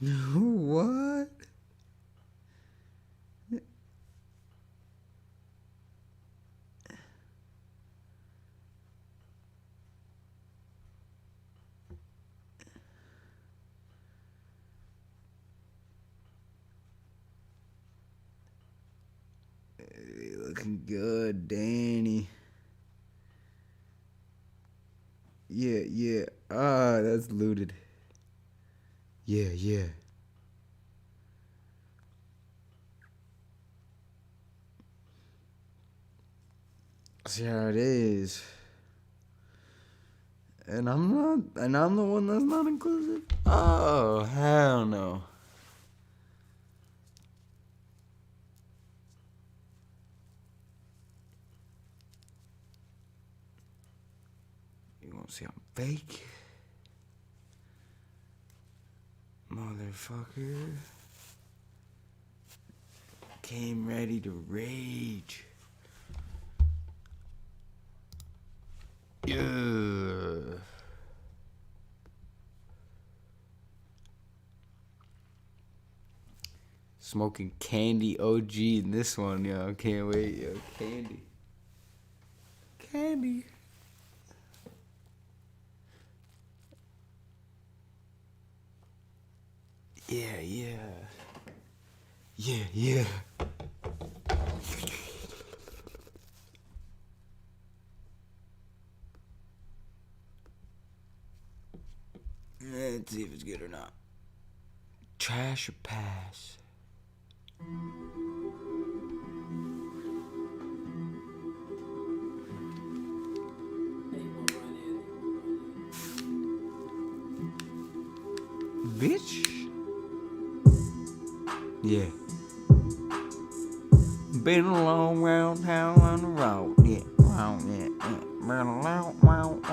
S1: What? Hey, looking good, Danny. Yeah. Ah, that's looted. Yeah. See how it is. And I'm the one that's not inclusive? Oh, hell no. See, I'm fake. Motherfucker. Came ready to rage. Yeah. Smoking candy OG in this one, yo. Can't wait, yo. Candy. Candy. Yeah, yeah. Yeah, yeah. Let's see if it's good or not. Trash or pass? Bitch? Yeah. Been a long round town on the road. Yeah, round, yeah, yeah. Been a long round.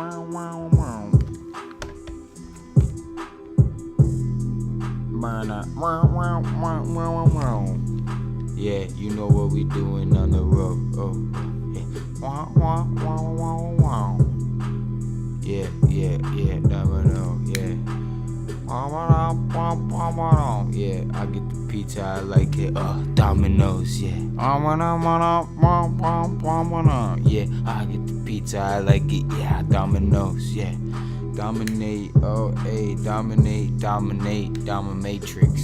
S1: Yeah, you know what we doing on the road. Oh, yeah. Yeah, domino, yeah. Yeah, I get the pizza, I like it. Dominoes, yeah. Yeah, I get the pizza, I like it. Yeah, dominoes, yeah. Dominate, oh, hey, dominate, dominatrix.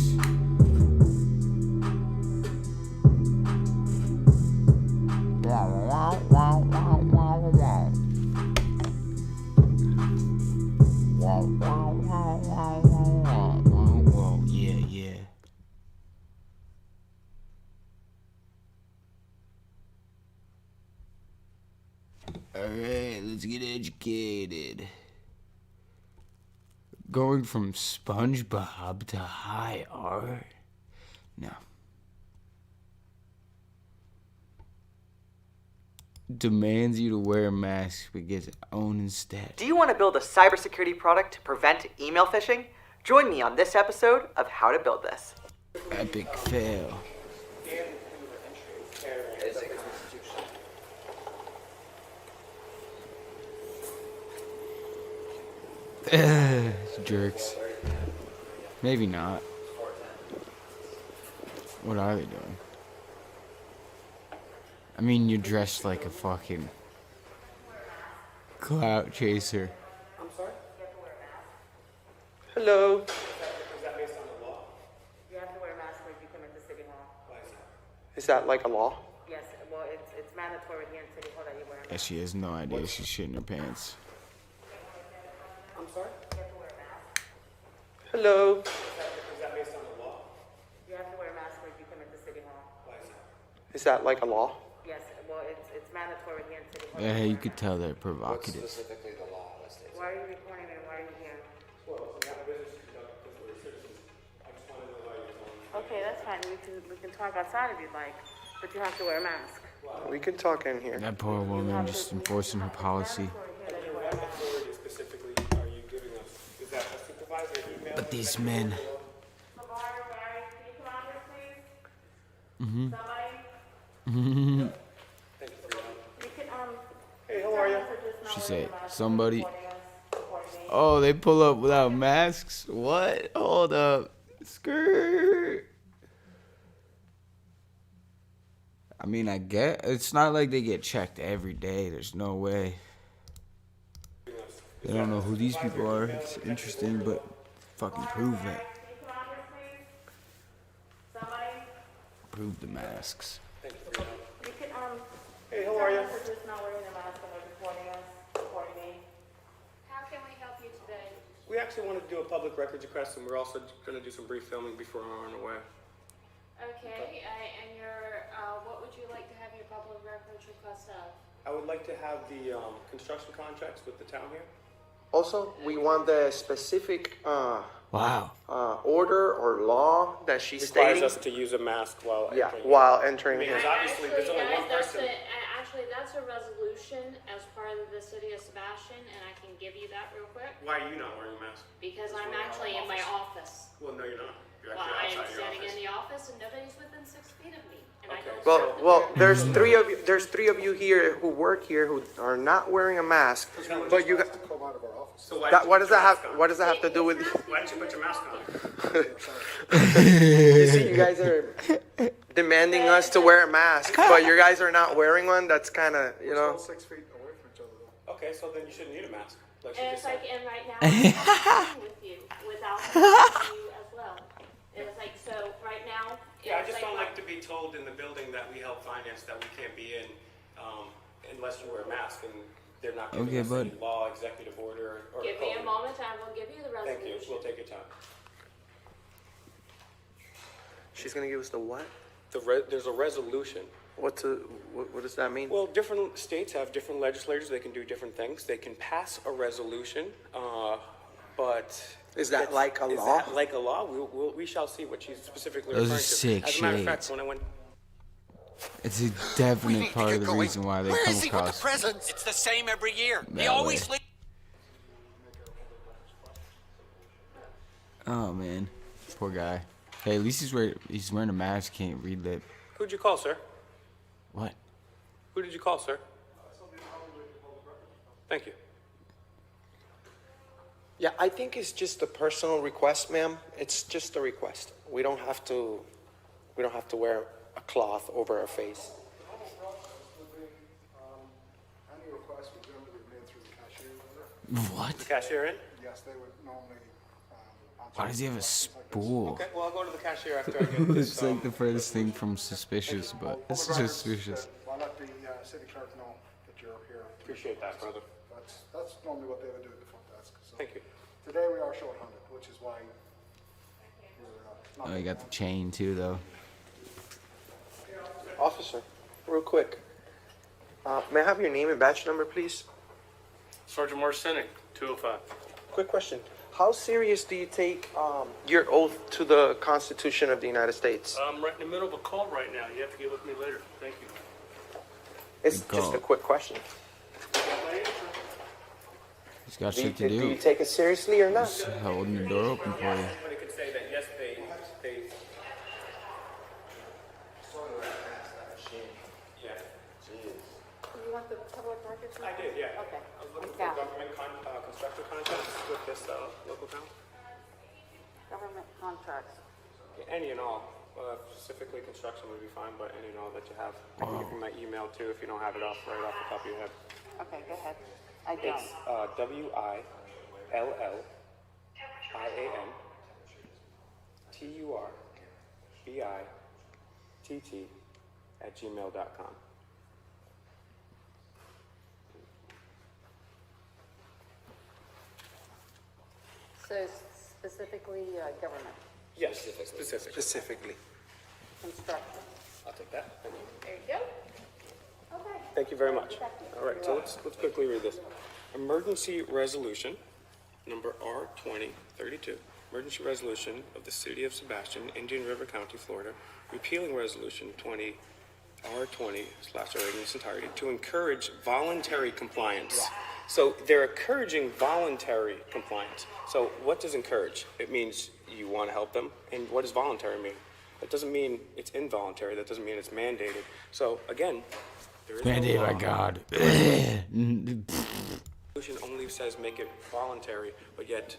S1: Yeah. Alright, let's get educated. Going from SpongeBob to high art? No. Demands you to wear a mask but gets owned instead.
S12: Do you want to build a cybersecurity product to prevent email phishing? Join me on this episode of How to Build This.
S1: Epic fail. Jerks. Maybe not. What are they doing? I mean, you're dressed like a fucking clout chaser.
S8: I'm sorry? Hello.
S9: Is that based on the law?
S20: You have to wear a mask when you come into City Hall.
S9: Why is that?
S8: Is that like a law?
S20: Yes, well, it's mandatory here in City Hall that you wear a mask.
S1: Yeah, she has no idea she's shitting her pants.
S8: I'm sorry?
S20: You have to wear a mask.
S8: Hello.
S9: Is that based on the law?
S20: You have to wear a mask when you come into City Hall.
S9: Why is that?
S8: Is that like a law?
S20: Yes, well, it's mandatory here in City Hall.
S1: Yeah, you could tell they're provocative.
S13: Specifically the law.
S20: Why are you recording and why are you here?
S9: Well, we have a business to conduct because we're citizens. I just want to know why you're telling me.
S20: Okay, that's fine. We can talk outside if you'd like, but you have to wear a mask.
S8: We can talk in here.
S1: That poor woman just enforcing her policy.
S9: What authority specifically are you giving us? Is that a supervisor email?
S1: But these men. Mm-hmm. Mm-hmm.
S8: Hey, how are you?
S1: She said, somebody. Oh, they pull up without masks? What? Hold up. Skirt. I mean, I get it's not like they get checked every day. There's no way. They don't know who these people are. It's interesting, but fucking prove it. Prove the masks.
S8: Hey, how are you?
S20: How can we help you today?
S8: We actually wanted to do a public records request, and we're also going to do some brief filming before we're on our way.
S20: Okay, and what would you like to have your public records request of?
S8: I would like to have the construction contracts with the town here. Also, we want the specific order or law that she's
S9: Requires
S8: stating.
S9: us to use a mask while entering.
S8: While entering.
S9: Because obviously there's only one person.
S20: Actually, that's a resolution as part of the city of Sebastian, and I can give you that real quick.
S9: Why are you not wearing a mask?
S20: Because I'm actually in my office.
S9: Well, no, you're not. You're
S20: Well,
S9: actually
S20: I am
S9: outside your
S20: standing
S9: office.
S20: in the office, and nobody's within 6 feet of me. And I don't
S13: Well,
S20: have to
S13: well,
S20: wear a
S13: there's
S20: mask.
S13: three of you here who work here who are not wearing a mask, but you got.
S9: So why
S13: What does that have?
S9: mask on?
S13: What does that have to do with?
S9: Why don't you put your mask on?
S13: You see, you guys are demanding us to wear a mask, but you guys are not wearing one. That's kind of, you know.
S9: 6 feet away from each other. Okay, so then you shouldn't need a mask. Like
S20: And
S9: she
S20: it's
S9: just
S20: like,
S9: said.
S20: and right now, I'm talking with you without having you as well. And it's like, so right now,
S9: Yeah, I
S20: it's
S9: just
S20: like
S9: don't
S20: my-
S9: like to be told in the building that we help finance that we can't be in unless you wear a mask, and they're not giving
S1: Okay,
S9: us
S1: bud.
S9: any law, executive order, or
S20: Give me a
S9: code.
S20: moment, I will give you the
S9: Thank you.
S20: resolution.
S9: We'll take your time.
S13: She's gonna give us the what?
S9: There's a resolution.
S13: What does that mean?
S9: Well, different states have different legislators. They can do different things. They can pass a resolution, but
S13: Is that like a
S9: is
S13: law?
S9: that like a law? We shall see what she's specifically
S1: Those are
S9: referring to.
S1: sick
S9: As a matter of fact,
S1: shades.
S9: when I went.
S1: It's a definite part of the reason why they come across
S19: presents? It's the same every year.
S1: that way. Oh man, poor guy. Hey, at least he's wearing a mask. Can't read lip.
S9: Who'd you call, sir?
S1: What?
S9: Who did you call, sir? Thank you.
S13: Yeah, I think it's just a personal request, ma'am. It's just a request. We don't have to wear a cloth over our face.
S21: Any request would generally be made through the cashier.
S1: What?
S9: The cashier in?
S21: Yes, they would normally.
S1: Why does he have a spool?
S9: Okay, well, I'll go to the cashier after I get this.
S1: It's like the furthest thing from suspicious, but it's suspicious.
S21: I'll let the city clerk know that you're here.
S9: Appreciate that, brother.
S21: That's normally what they would do at the front desk. So
S9: Thank you.
S21: today we are short-handed, which is why we're not.
S1: Oh, you got the chain too, though.
S13: Officer, real quick. May I have your name and badge number, please?
S9: Sergeant Morris Sennick, 205.
S13: Quick question. How serious do you take your oath to the Constitution of the United States?
S9: I'm right in the middle of a call right now. You have to get with me later. Thank you.
S13: It's just a quick question.
S1: He's got
S13: Do
S1: shit to
S13: you
S1: do.
S13: take it seriously or not?
S1: He's holding the door open for you.
S9: Somebody could say that, yes, they. Yeah.
S20: You want the public records?
S9: I did, yeah.
S20: Okay.
S9: I was looking for
S20: Yeah.
S9: government construction contracts with this local town.
S20: Government contracts.
S9: Any and all. Specifically construction would be fine, but any and all that you have. I can give you my email too if you don't have it right off the top of your head.
S20: Okay, go ahead. I don't.
S9: It's WILLIANTTURBITT@gmail.com.
S20: So specifically, government,
S9: Yes, specific.
S13: Specifically.
S20: construction.
S9: I'll take that. Thank you.
S20: There you go. Okay.
S9: Thank you very much. All right, so let's quickly read this. Emergency resolution, number R2032. Emergency resolution of the City of Sebastian, Indian River County, Florida, repealing resolution R20/R in its entirety to encourage voluntary compliance. So they're encouraging voluntary compliance. So what does encourage? It means you want to help them. And what does voluntary mean? That doesn't mean it's involuntary. That doesn't mean it's mandated. So again, there is no
S1: Mandated by
S9: law.
S1: God.
S9: Resolution only says make it voluntary, but yet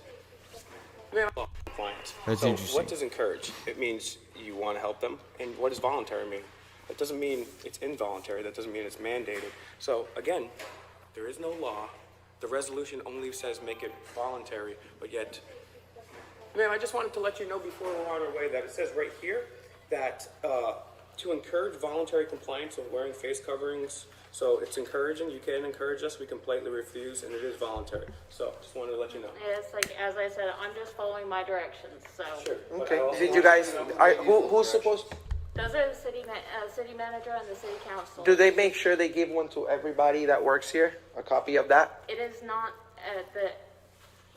S9: we have law compliance.
S1: That's
S9: So
S1: interesting.
S9: what does encourage? It means you want to help them. And what does voluntary mean? That doesn't mean it's involuntary. That doesn't mean it's mandated. So again, there is no law. The resolution only says make it voluntary, but yet, ma'am, I just wanted to let you know before we're on our way that it says right here that to encourage voluntary compliance of wearing face coverings. So it's encouraging. You can encourage us. We can politely refuse, and it is voluntary. So just wanted to let you know.
S20: It's like, as I said, I'm just following my directions, so.
S9: Sure.
S13: Okay. Did you guys? Who's supposed?
S20: Those are the city manager and the city council.
S13: Do they make sure they give one to everybody that works here? A copy of that?
S20: It is not,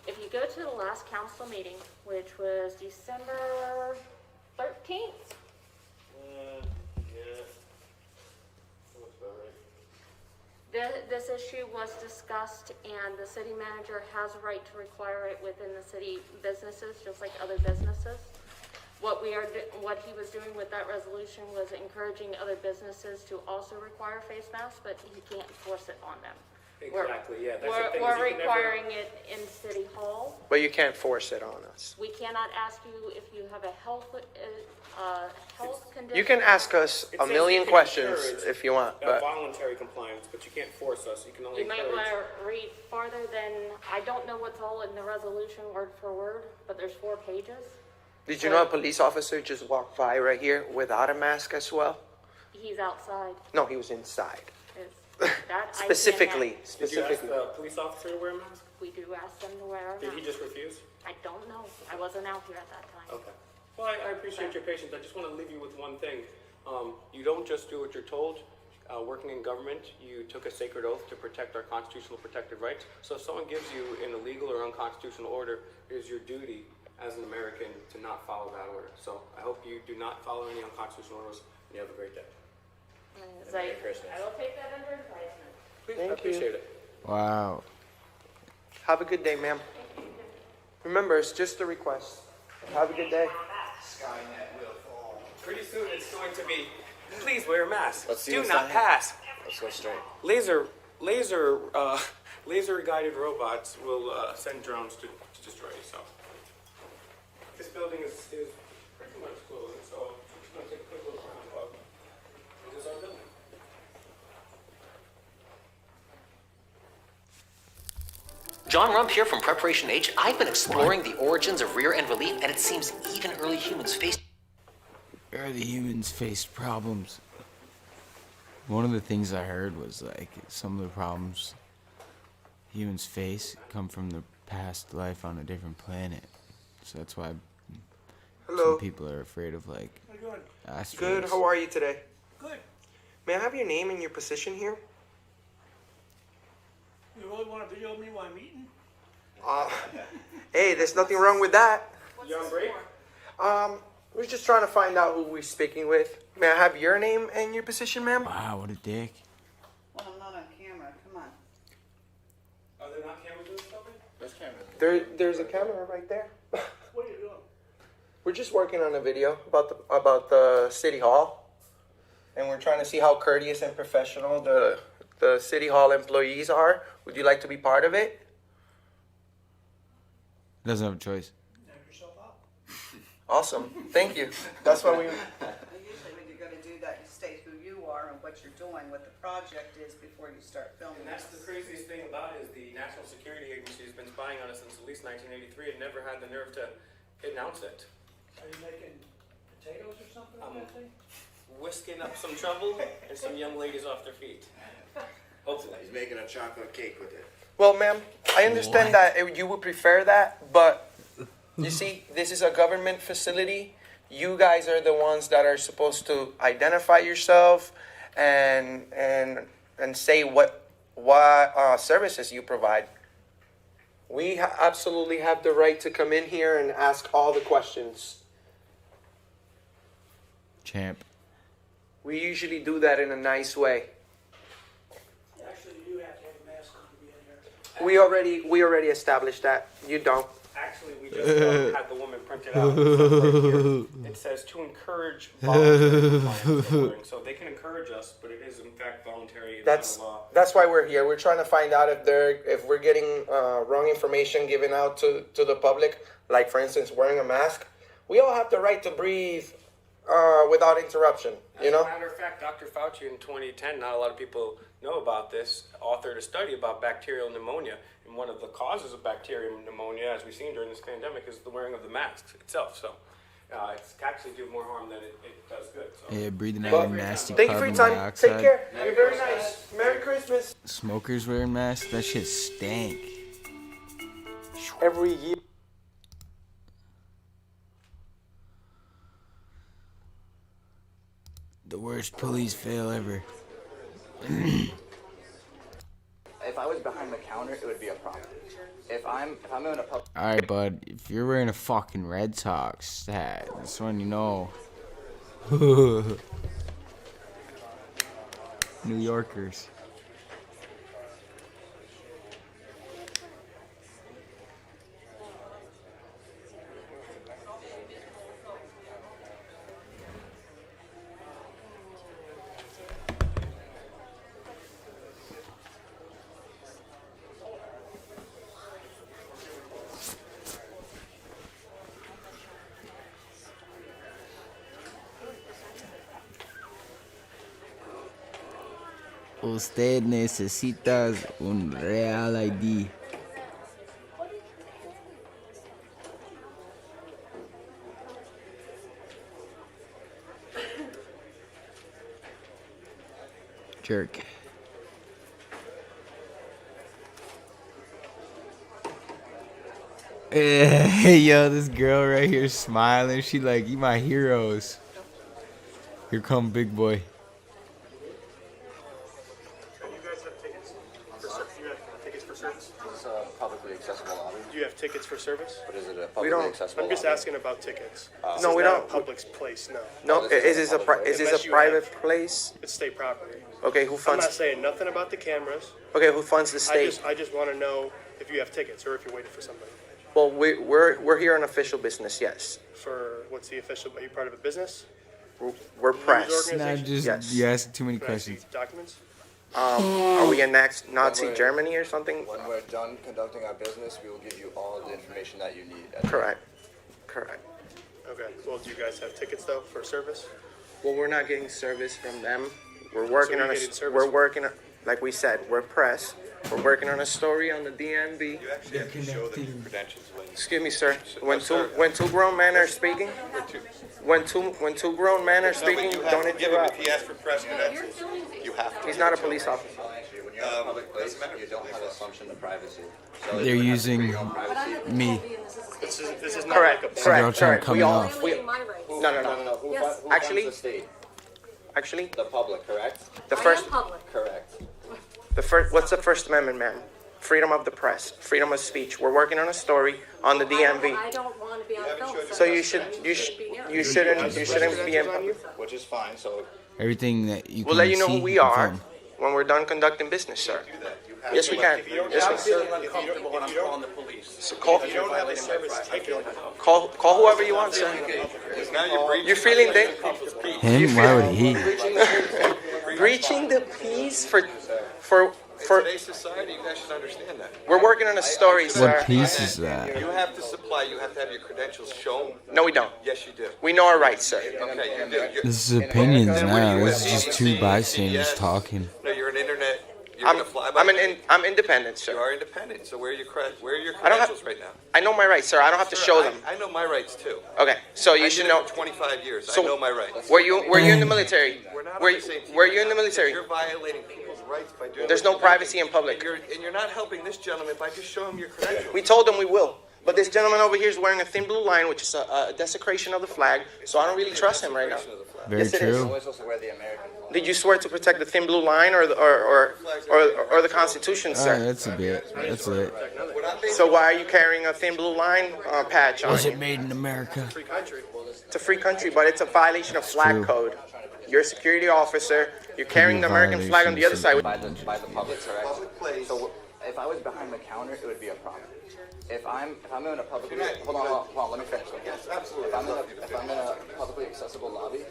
S20: if you go to the last council meeting, which was December 13th,
S9: Yeah. That looks about right.
S20: This issue was discussed, and the city manager has a right to require it within the city businesses, just like other businesses. What he was doing with that resolution was encouraging other businesses to also require face masks, but he can't enforce it on them.
S9: Exactly, yeah. That's the thing, is
S20: We're
S9: you can never-
S20: requiring it in City Hall.
S13: But you can't force it on us.
S20: We cannot ask you if you have a health condition.
S13: You can ask us
S9: It
S13: a
S9: says
S13: million
S9: you can
S13: questions
S9: encourage
S13: if you want, but
S9: voluntary compliance, but you can't force us. You can only
S20: You might
S9: encourage.
S20: want to read farther than, I don't know what's all in the resolution word for word, but there's 4 pages.
S13: did you know a police officer just walked by right here without a mask as well?
S20: He's outside.
S13: No, he was inside.
S20: That I
S13: Specifically,
S20: cannot-
S9: Did you ask the police officer to wear a mask?
S20: We do ask them to wear a
S9: Did he
S20: mask.
S9: just refuse?
S20: I don't know. I wasn't out here at that time.
S9: Okay. Well, I appreciate your patience. I just want to leave you with one thing. You don't just do what you're told. Working in government, you took a sacred oath to protect our constitutional protected rights. So if someone gives you an illegal or unconstitutional order, it is your duty as an American to not follow that order. So I hope you do not follow any unconstitutional orders, and you have a great day.
S20: Merry Christmas. I will take that under advisement.
S9: Please,
S13: Thank
S9: I appreciate
S13: you.
S9: it.
S1: Wow.
S13: Have a good day, ma'am. Remember, it's just a request. Have a good day.
S9: Skynet will fall. Pretty soon it's going to be, please wear a mask.
S4: Let's see
S9: Do
S4: what's
S9: not
S4: that.
S9: pass.
S4: Let's go straight.
S9: Laser guided robots will send drones to destroy you. So this building is pretty much closing. So I'm just going to take a quick look around. This is our building.
S2: John Rump here from Preparation H. I've been exploring the origins of rear end relief, and it seems even early humans faced.
S1: Early humans faced problems. One of the things I heard was like some of the problems humans face come from their past life on a different planet. So that's why
S13: Hello.
S1: some people are afraid of like
S13: How you doing?
S1: asteroids.
S13: Good. How are you today?
S22: Good.
S13: May I have your name and your position here?
S22: You really want to video me while I'm eating?
S13: Hey, there's nothing wrong with that.
S9: You on break?
S13: We're just trying to find out who we're speaking with. May I have your name and your position, ma'am?
S1: Wow, what a dick.
S23: Well, I'm not on camera. Come on.
S9: Are there not cameras in this building?
S4: There's cameras.
S13: There's a camera right there.
S22: What are you doing?
S13: We're just working on a video about the city hall, and we're trying to see how courteous and professional the city hall employees are. Would you like to be part of it?
S1: Doesn't have a choice.
S22: Knock yourself out.
S13: Awesome. Thank you. That's why we.
S23: Usually when you're going to do that, you state who you are and what you're doing, what the project is before you start filming.
S9: And that's the craziest thing about it is the National Security Agency has been spying on us since at least 1983 and never had the nerve to announce it.
S22: Are you making potatoes or something with that thing?
S9: Whisking up some trouble and some young ladies off their feet. Hopefully.
S4: He's making a chocolate cake with it.
S13: Well, ma'am, I understand that you would prefer that, but you see, this is a government facility. You guys are the ones that are supposed to identify yourself and say what services you provide. We absolutely have the right to come in here and ask all the questions.
S1: Champ.
S13: We usually do that in a nice way.
S22: Actually, you have to have a mask on to be in here.
S13: We already established that. You don't.
S9: Actually, we just had the woman print it out. It says right here, it says to encourage voluntary compliance with wearing. So they can encourage us, but it is in fact voluntary. It's not a law.
S13: That's why we're here. We're trying to find out if we're getting wrong information given out to the public. Like for instance, wearing a mask. We all have the right to breathe without interruption.
S9: As
S13: You know.
S9: a matter of fact, Dr. Fauci in 2010, not a lot of people know about this, authored a study about bacterial pneumonia. And one of the causes of bacterial pneumonia, as we've seen during this pandemic, is the wearing of the mask itself. So it's actually do more harm than it does good. So.
S1: Yeah, breathing out
S13: Well,
S1: nasty
S13: thank you for
S1: carbon
S13: your time.
S1: dioxide.
S13: Take care. You're very nice. Merry Christmas.
S1: Smokers wearing masks, that shit stank.
S13: Every year.
S1: The worst police fail ever.
S24: If I was behind the counter, it would be a problem. If I'm in a pub.
S1: Alright, bud, if you're wearing a fucking Red Sox hat, that's when you know. New Yorkers. Usted necesita un real ID. Jerk. Hey, yo, this girl right here smiling. She like, you my heroes. Here come big boy.
S21: Tickets for service?
S3: It's a publicly accessible lobby.
S21: Do you have tickets for service?
S3: But is it a publicly accessible
S21: I'm just
S3: lobby?
S21: asking about tickets. This
S13: No,
S21: is
S13: we
S21: not
S13: don't.
S21: a public place, no.
S13: No, is this
S21: Unless
S13: a
S21: you
S13: private
S21: have-
S13: place?
S21: It's state property.
S13: Okay, who
S21: I'm
S13: funds?
S21: not saying nothing about the cameras.
S13: Okay, who funds the state?
S21: I just want to know if you have tickets or if you're waiting for somebody.
S13: Well, we're here on official business. Yes,
S21: For what's the official? Are you part of a business?
S13: we're
S21: News
S13: press.
S1: Nah,
S21: organization?
S1: just
S13: Yes.
S1: you asking too many
S21: Can I see
S1: questions.
S21: documents?
S13: Are we in Nazi
S3: When we're-
S13: Germany or something?
S3: When we're done conducting our business, we will give you all the information that you need.
S13: Correct. Correct.
S21: Okay. Well, do you guys have tickets though for service?
S13: Well, we're not getting service from them. We're working
S21: you're
S13: on
S21: getting
S13: a.
S21: service
S13: We're
S21: from-
S13: working. Like we said, we're press. We're working on a story on the DMV.
S10: You actually have to show them your credentials when.
S13: Excuse me, sir. When two grown men are speaking, when two grown men are speaking, don't interrupt.
S10: If he asks for press credentials, you have to.
S13: He's not a police officer.
S3: When you're in a public place, you don't have assumption of privacy. So
S1: They're using me.
S21: This is not
S13: Correct.
S21: like a.
S1: So they're all
S13: Correct.
S1: trying to
S13: Correct.
S1: cut
S13: We
S1: me
S13: all.
S1: off.
S13: No.
S3: Who
S13: Actually-
S3: funds the state?
S13: Actually,
S3: The public, correct?
S13: the first.
S3: Correct.
S13: What's the First Amendment, ma'am? Freedom of the press, freedom of speech. We're working on a story on the DMV.
S20: I don't want to be on film.
S13: So you shouldn't be in.
S3: Which is fine, so
S1: Everything that you
S13: We'll
S1: can
S13: let you know
S1: see,
S13: who we
S1: you can
S13: are
S1: film.
S13: when we're done conducting business, sir. Yes, we can. Yes, we can.
S9: uncomfortable when I'm calling the police.
S13: So call,
S21: You don't have a service ticket.
S13: call whoever you want, sir.
S10: Now you're breaching.
S13: You're feeling
S1: Him? Why would he?
S13: breaching the peace for.
S10: In today's society, you guys should understand that.
S13: We're working on a story, sir.
S1: What piece is that?
S10: You have to supply. You have to have your credentials shown.
S13: No, we don't.
S10: Yes, you do.
S13: We know our rights, sir.
S10: Okay, you do.
S1: This is opinions now. This is just two bystanders talking.
S10: No, you're an internet. You're gonna fly by.
S13: I'm independent,
S10: You
S13: sir.
S10: are independent. So where are your
S13: I don't have-
S10: credentials right now?
S13: I know my rights, sir. I don't have to
S10: Sir,
S13: show them.
S10: I know my rights too.
S13: Okay, so you
S10: I
S13: should
S10: did it
S13: know.
S10: for 25 years.
S13: So
S10: I know my rights.
S13: Were you in the military?
S10: We're not
S13: Were
S10: on the same team
S13: were
S10: right
S13: you in the
S10: now.
S13: military?
S10: You're violating people's rights by doing.
S13: There's
S10: what
S13: no
S10: you're
S13: privacy
S10: doing.
S13: in public.
S10: And you're not helping this gentleman by just showing him your credentials.
S13: We told him we will. But this gentleman over here is wearing a thin blue line, which is a desecration of the flag. So I don't really trust him right now.
S1: Very
S13: Yes, it is.
S1: true.
S3: we're supposed to wear the American flag.
S13: Did you swear to protect the thin blue line or the Constitution,
S1: Alright,
S13: sir?
S1: that's a bit. That's it.
S13: So why are you carrying a thin blue line patch on
S1: Was
S13: you?
S1: it made in America?
S13: It's a free country, but it's a violation of flag
S1: true.
S13: code. You're a security officer. You're carrying the American flag on the other side.
S3: By the public, correct? So if I was behind the counter, it would be a problem. If I'm in a publicly hold on, let me finish.
S10: Yes, absolutely.
S3: If I'm in a publicly accessible lobby,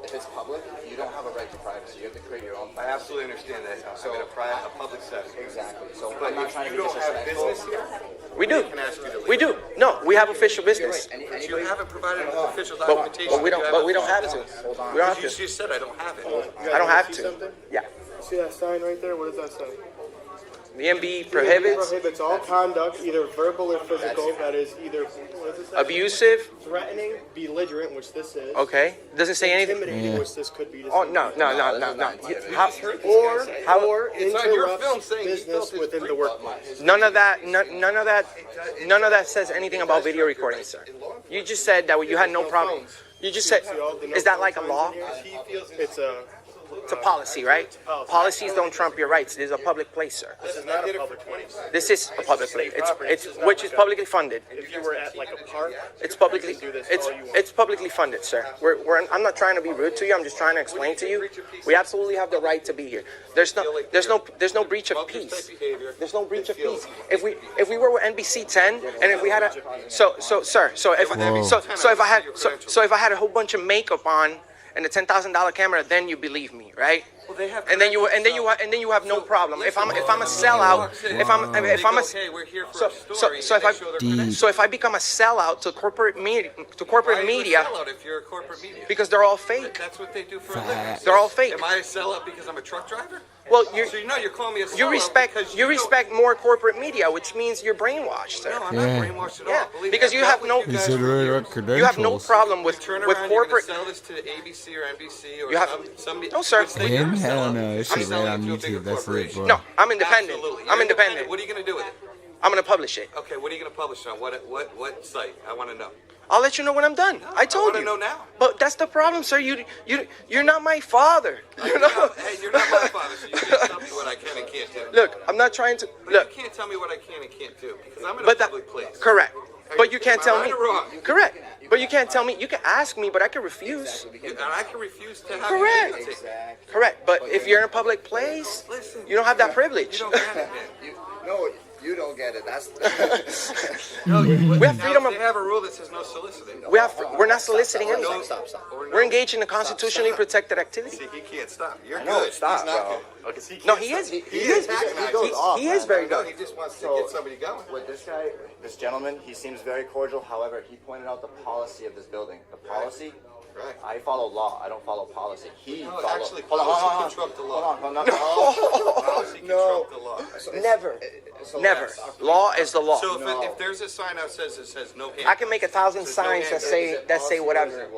S3: if it's public, you don't have a right to privacy. You have to create your own
S10: I
S3: privacy.
S10: absolutely understand that. I'm in a public setting.
S3: Exactly. So
S10: But
S3: I'm not
S10: if
S3: trying to
S10: you
S3: be
S10: don't have
S3: disrespectful.
S10: business here,
S13: We do.
S10: can ask you to leave.
S13: We do. No, we have official business.
S10: But you haven't provided official
S13: But,
S10: documentation.
S13: but we
S10: that
S13: don't.
S10: you
S13: But we don't have
S10: official
S13: to.
S10: business.
S13: We don't have
S10: You
S13: to.
S10: just said I don't have it.
S13: I don't have to. Yeah.
S21: See that sign right there? What does that say?
S13: The MB prohibits
S21: Prohibits all conduct, either verbal or physical, that is either, what does it say?
S13: abusive.
S21: Threatening, belligerent, which this is.
S13: Okay. Doesn't say anything.
S21: Intimidating,
S1: Yeah.
S21: which this could be.
S13: Oh no. How,
S21: Or
S10: It's on your film
S21: interrupts
S10: saying he
S21: business
S10: felt his
S21: within the
S10: brief
S21: workplace.
S13: none of that says anything about video recording, sir. You just said that you had no problem. You just said, is that like a law?
S21: It's a.
S13: It's a policy, right? Policies don't trump your rights. This is a public place, sir.
S21: This is not a public place.
S13: This is a public place. It's which is publicly funded.
S21: If you were at like a park,
S13: It's publicly
S21: do this
S13: it's
S21: all you want.
S13: it's publicly funded, sir. I'm not trying to be rude to you. I'm just trying to explain to you. We absolutely have the right to be here. There's no breach of peace. There's no breach of peace. If we were with NBC 10 and if we had a if I had a whole bunch of makeup on and the $10,000 camera, then you believe me, right?
S9: Well, they have.
S13: And then you have no problem. If I'm a sellout, if I'm a
S10: hey, we're here for
S13: so
S10: a story.
S13: so if I become a sellout to corporate media,
S10: Why are you a sellout if you're a corporate media?
S13: because they're all fake.
S10: That's what they do for a living.
S13: They're all fake.
S10: Am I a sellout because I'm a truck driver?
S13: Well,
S10: so you're calling me a sellout.
S13: You respect more corporate media, which means you're brainwashed, sir.
S10: No, I'm not brainwashed at all. Believe
S13: because
S10: me,
S13: you
S10: I've
S13: have
S10: dealt
S13: no
S10: with you
S13: you have no problem with
S10: turn
S13: with
S10: around,
S13: corporate.
S10: You're gonna sell this to ABC or NBC or
S13: You have
S10: some
S13: no, sir.
S1: Him? Hell no. That shit right on YouTube. That's it, bro.
S13: No, I'm independent.
S10: Absolutely.
S13: I'm
S10: You're
S13: independent.
S10: What are you gonna do with it?
S13: I'm gonna publish it.
S10: Okay, what are you gonna publish on? What site? I want to know.
S13: I'll let you know when I'm done. I told you.
S10: I want to know now.
S13: But that's the problem, sir. You're not my father. You know.
S10: Hey, you're not my father, so you can't tell me what I can and can't do.
S13: Look, I'm not trying to.
S10: But
S13: Look.
S10: you can't tell me what I can and can't do because I'm in a public place.
S13: Correct. But you can't
S10: Am I
S13: tell
S10: right
S13: me.
S10: or wrong?
S13: Correct. But you can't tell me. You can ask me, but I can refuse.
S10: And I can refuse to have
S13: Correct.
S10: you videotape.
S13: Correct. But if you're in a public place, you don't have that privilege.
S10: You don't get it, man.
S3: No, you don't get it. That's.
S13: We have freedom of.
S10: They have a rule that says no soliciting.
S13: We're not soliciting
S3: Stop,
S13: anything.
S3: stop, stop.
S13: We're engaged in a constitutionally protected activity.
S10: See, he can't stop. You're
S3: I know,
S10: good.
S3: stop,
S10: He's not
S3: bro.
S10: good. Okay,
S13: No, he is. He is. He is very
S10: No,
S13: good.
S10: he just wants to get somebody going.
S3: With this guy, this gentleman, he seems very cordial. However, he pointed out the policy of this building. The policy.
S10: Right.
S3: I follow law. I don't follow policy. He
S10: No,
S3: follows.
S10: actually,
S3: Hold on, hold on,
S10: policy can trump the law.
S3: hold on, hold on.
S10: Policy can
S13: No.
S10: trump the law.
S13: Never.
S3: So
S13: Never.
S3: that's-
S13: Law is the law.
S10: So if there's a sign out that says no handguns,
S13: I can make 1,000
S10: there's no
S13: signs that
S10: handguns.
S13: say whatever.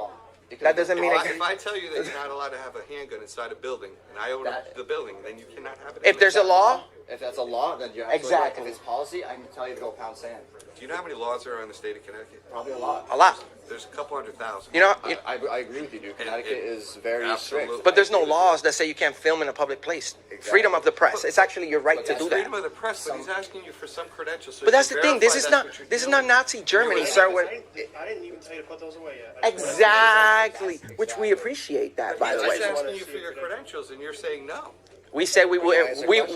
S13: That doesn't mean
S10: If I tell you that you're not allowed to have a handgun inside a building, and I own the building, then you cannot have it.
S13: If there's a law,
S3: If that's a law, then you're absolutely
S13: Exactly.
S3: right. If it's policy, I can tell you to go pound sand.
S10: Do you know how many laws there are in the state of Connecticut?
S3: Probably a lot.
S13: a lot.
S10: There's a couple 100,000.
S13: You know,
S3: I agree with you, dude. Connecticut is very strict.
S13: but there's no laws that say you can't film in a public place. Freedom of the press. It's actually your right to do that.
S10: Freedom of the press, but he's asking you for some credentials. So
S13: But that's
S10: you
S13: the thing. This is
S10: verify
S13: not
S10: that's what
S13: this is
S10: you're
S13: not Nazi Germany, sir.
S22: I didn't even tell you to put those away yet.
S13: Exactly. Which we appreciate that, by the
S10: He's
S13: way.
S10: just asking you for your credentials, and you're saying no.
S13: We said we will.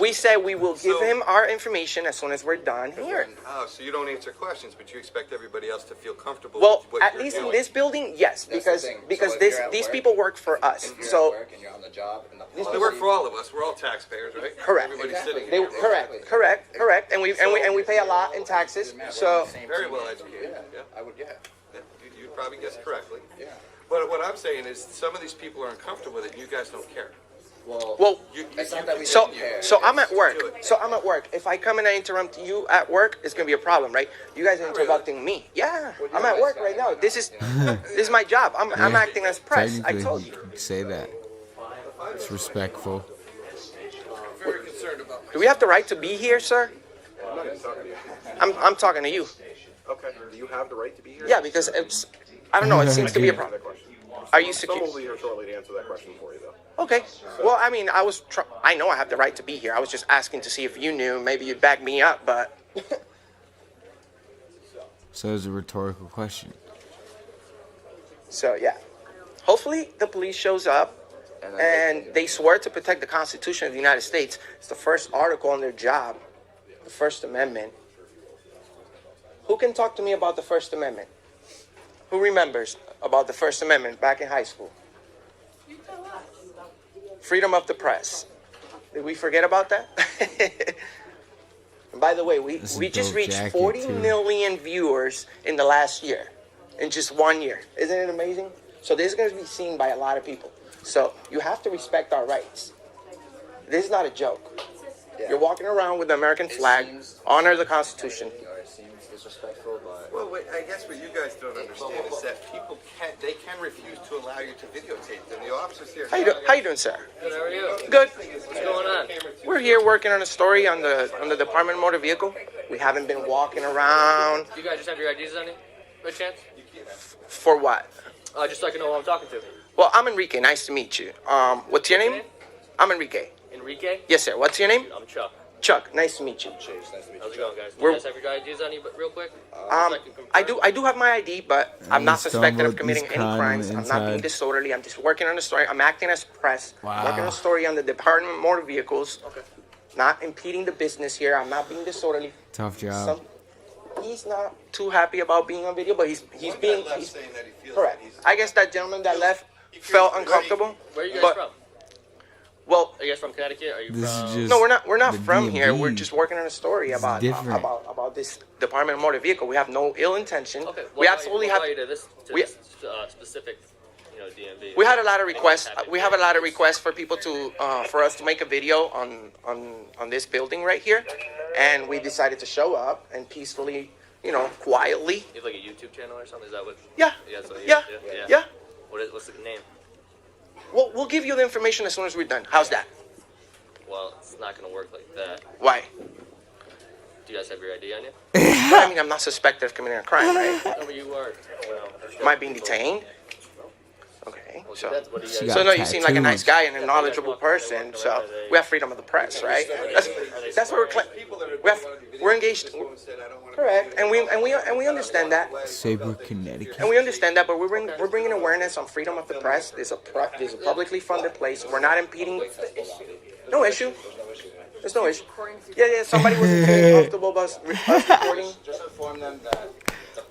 S13: We said we will give him our information as soon as we're done here.
S10: Oh, so you don't answer questions, but you expect everybody else to feel comfortable
S13: Well,
S10: with what
S13: at
S10: you're
S13: least in
S10: doing.
S13: this building, yes,
S3: That's the
S13: because
S3: thing.
S13: because
S3: So if
S13: this
S3: you're at
S13: these
S3: work-
S13: people work for us.
S3: If you're
S13: So
S3: at work and you're on the job and the
S10: They
S3: policy,
S10: work for all of us. We're all taxpayers, right?
S13: correct.
S10: Everybody's sitting
S13: They
S10: here.
S13: correct, and we pay a lot in taxes. So
S10: Very well educated. Yeah.
S3: I would, yeah.
S10: You probably guessed correctly.
S3: Yeah.
S10: But what I'm saying is some of these people are uncomfortable with it, and you guys don't care.
S13: well,
S3: It's not that we
S13: so
S3: don't care.
S13: so I'm at work. So I'm at work. If I come in and interrupt you at work, it's gonna be a problem, right? You guys are interrupting me. Yeah, I'm at work right now. This is my job. I'm acting as press. I told you.
S1: Say that. It's respectful.
S10: Very concerned about.
S13: Do we have the right to be here, sir?
S9: I'm not even talking to you.
S13: I'm talking to you.
S9: Okay. Do you have the right to be here?
S13: Yeah, because it's I don't know. It seems to be a problem. Are you secure?
S9: Someone will be here shortly to answer that question for you, though.
S13: Okay. Well, I mean, I know I have the right to be here. I was just asking to see if you knew. Maybe you'd back me up, but.
S1: So it's a rhetorical question.
S13: So yeah. Hopefully the police shows up and they swear to protect the Constitution of the United States. It's the first article on their job, the First Amendment. Who can talk to me about the First Amendment? Who remembers about the First Amendment back in high school? Freedom of the press. Did we forget about that? And by the way, we just
S1: dope
S13: reached
S1: jacket,
S13: 40
S1: too.
S13: million viewers in the last year, in just 1 year. Isn't it amazing? So this is going to be seen by a lot of people. So you have to respect our rights. This is not a joke. You're walking around with the American flag, honor the Constitution.
S3: It seems disrespectful, but
S10: Well, I guess what you guys don't understand is that people can refuse to allow you to videotape them. The officers here.
S13: How you doing, sir?
S5: Good, how are you?
S13: Good.
S5: What's going on?
S13: We're here working on a story on the Department of Motor Vehicle. We haven't been walking around.
S5: You guys just have your IDs on you, by chance?
S13: For what?
S5: Just so I can know who I'm talking to.
S13: Well, I'm Enrique. Nice to meet you. What's your name? I'm Enrique.
S5: Enrique?
S13: Yes, sir. What's your name?
S5: I'm Chuck.
S13: Chuck. Nice to meet you.
S5: How's it going, guys? Do
S13: We're-
S5: you guys have your IDs on you, but real quick?
S13: I do have my ID, but I'm not suspected of
S1: stumbled
S13: committing
S1: this
S13: any
S1: crime
S13: crimes. I'm not being
S1: inside.
S13: disorderly. I'm just working on a story. I'm acting as press.
S1: Wow.
S13: Working on a story on the Department of Motor Vehicles.
S5: Okay.
S13: Not impeding the business here. I'm not being disorderly.
S1: Tough job.
S13: He's not too happy about being on video, but he's being correct. I guess that gentleman that left felt uncomfortable.
S5: Where are you guys
S13: but,
S5: from?
S13: Well,
S5: Are you guys from Connecticut? Are you
S1: This is
S5: from?
S1: just
S13: no, we're not
S1: the
S13: from here. We're
S1: DMV.
S13: just working on a story about
S1: different.
S13: this Department of Motor Vehicle. We have no ill intention.
S5: Okay.
S13: We absolutely have.
S5: You to this
S13: we-
S5: specific, DMV.
S13: We had a lot of requests. We have a lot of requests for people to, for us to make a video on this building right here, and we decided to show up and peacefully, quietly.
S5: You have like a YouTube channel or something? Is that what?
S13: Yeah.
S5: Yeah.
S13: Yeah.
S5: What's the name?
S13: Well, we'll give you the information as soon as we're done. How's that?
S5: Well, it's not gonna work like that.
S13: Why?
S5: Do you guys have your ID on you?
S13: But, I mean, I'm not suspected of committing a crime, right?
S5: No, but you are.
S13: Am I being detained? Okay.
S5: Well,
S13: So,
S5: what do you
S1: She
S5: guys?
S1: got
S13: so no, you seem like a nice
S1: tattoos.
S13: guy and a knowledgeable person. So we have freedom of the press, right? That's what we're engaged. Correct, and we understand that.
S1: Sabre, Connecticut.
S13: And we understand that, but we're bringing awareness on freedom of the press. There's a publicly funded place. We're not impeding. No issue. There's no issue. Yeah. Somebody wasn't feeling comfortable about us recording.
S10: Just inform them that.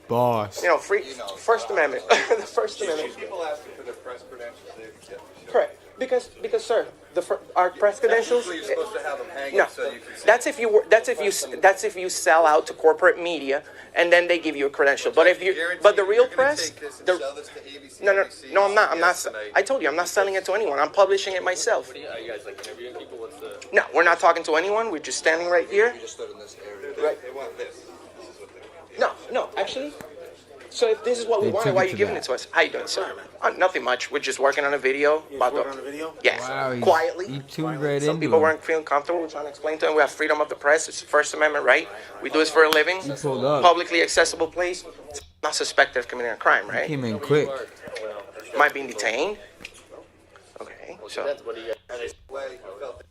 S1: Boss.
S13: Free First Amendment. The First Amendment.
S10: People asking for their press credentials.
S13: Correct. Because, sir, our press credentials.
S10: You're supposed to have them hanging
S13: No,
S10: so you can see.
S13: that's if you sell out to corporate media, and then they give you a credential. But the real press, no, I'm not. I told you, I'm not selling it to anyone. I'm publishing it myself.
S5: Are you guys like interviewing people? What's the?
S13: No, we're not talking to anyone. We're just standing right here.
S10: You just stood in this area.
S13: Right.
S10: They want this. This is what they want.
S13: No, actually. So if this is what we
S1: They
S13: wanted,
S1: took
S13: why are
S1: it
S13: you
S1: to
S13: giving
S1: that.
S13: it to us? How you doing, sir? Nothing much. We're just working on a video.
S21: Working on a video?
S13: Yes.
S1: Wow,
S13: Quietly.
S1: He tuned right
S13: Some
S1: into
S13: people
S1: him.
S13: weren't feeling comfortable. We're trying to explain to them we have freedom of the press. It's the First Amendment right. We do this for a living.
S1: He pulled up.
S13: Publicly accessible place. Not suspected of committing a crime, right?
S1: Came in quick.
S13: Am I being detained? Okay. So
S5: What do you guys?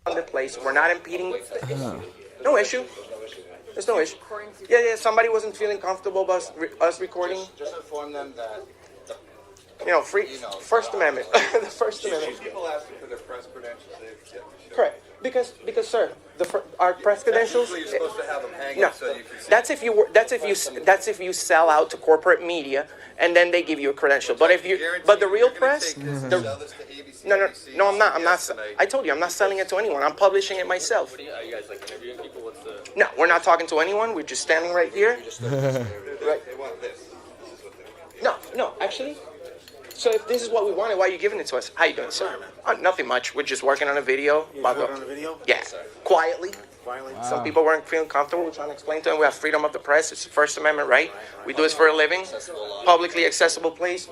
S13: on the place, we're not impeding.
S1: Huh.
S13: No issue. There's no issue. Yeah. Somebody wasn't feeling comfortable about us recording.
S10: Just inform them that.
S13: First Amendment. The First Amendment.
S10: People asking for their press credentials.
S13: Correct. Because, sir, our press credentials.
S10: You're supposed to have them hanging
S13: No,
S10: so you can see.
S13: that's if you sell out to corporate media, and then they give you a credential. But the real press. No, I'm not. I told you, I'm not selling it to anyone. I'm publishing it myself.
S5: Are you guys like interviewing people? What's the?
S13: No, we're not talking to anyone. We're just standing right here.
S10: Right. They want this. This is what they want.
S13: No, actually. So if this is what we wanted, why are you giving it to us? How you doing, sir? Nothing much. We're just working on a video.
S21: Working on a video?
S13: Yeah, quietly.
S21: Finally.
S13: Some people weren't feeling comfortable. We're trying to explain to them we have freedom of the press. It's the First Amendment right. We do this for a living. Publicly accessible place.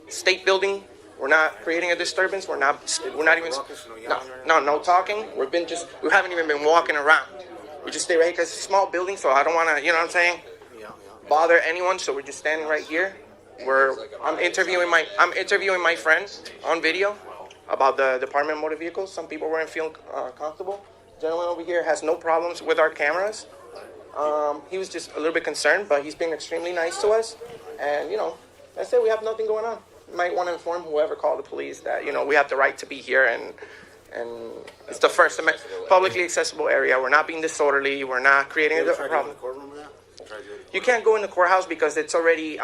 S13: State building. We're not creating a disturbance. We're not even. No talking. We haven't even been walking around. We just stay right here because it's a small building, so I don't want to, you know what I'm saying? Bother anyone. So we're just standing right here. I'm interviewing my friends on video about the Department of Motor Vehicles. Some people weren't feeling comfortable. Gentleman over here has no problems with our cameras. He was just a little bit concerned, but he's been extremely nice to us. And that's it. We have nothing going on. You might want to inform whoever called the police that we have the right to be here, and it's the First Amendment, publicly accessible area. We're not being disorderly. We're not creating a problem. You can't go in the courthouse because it's already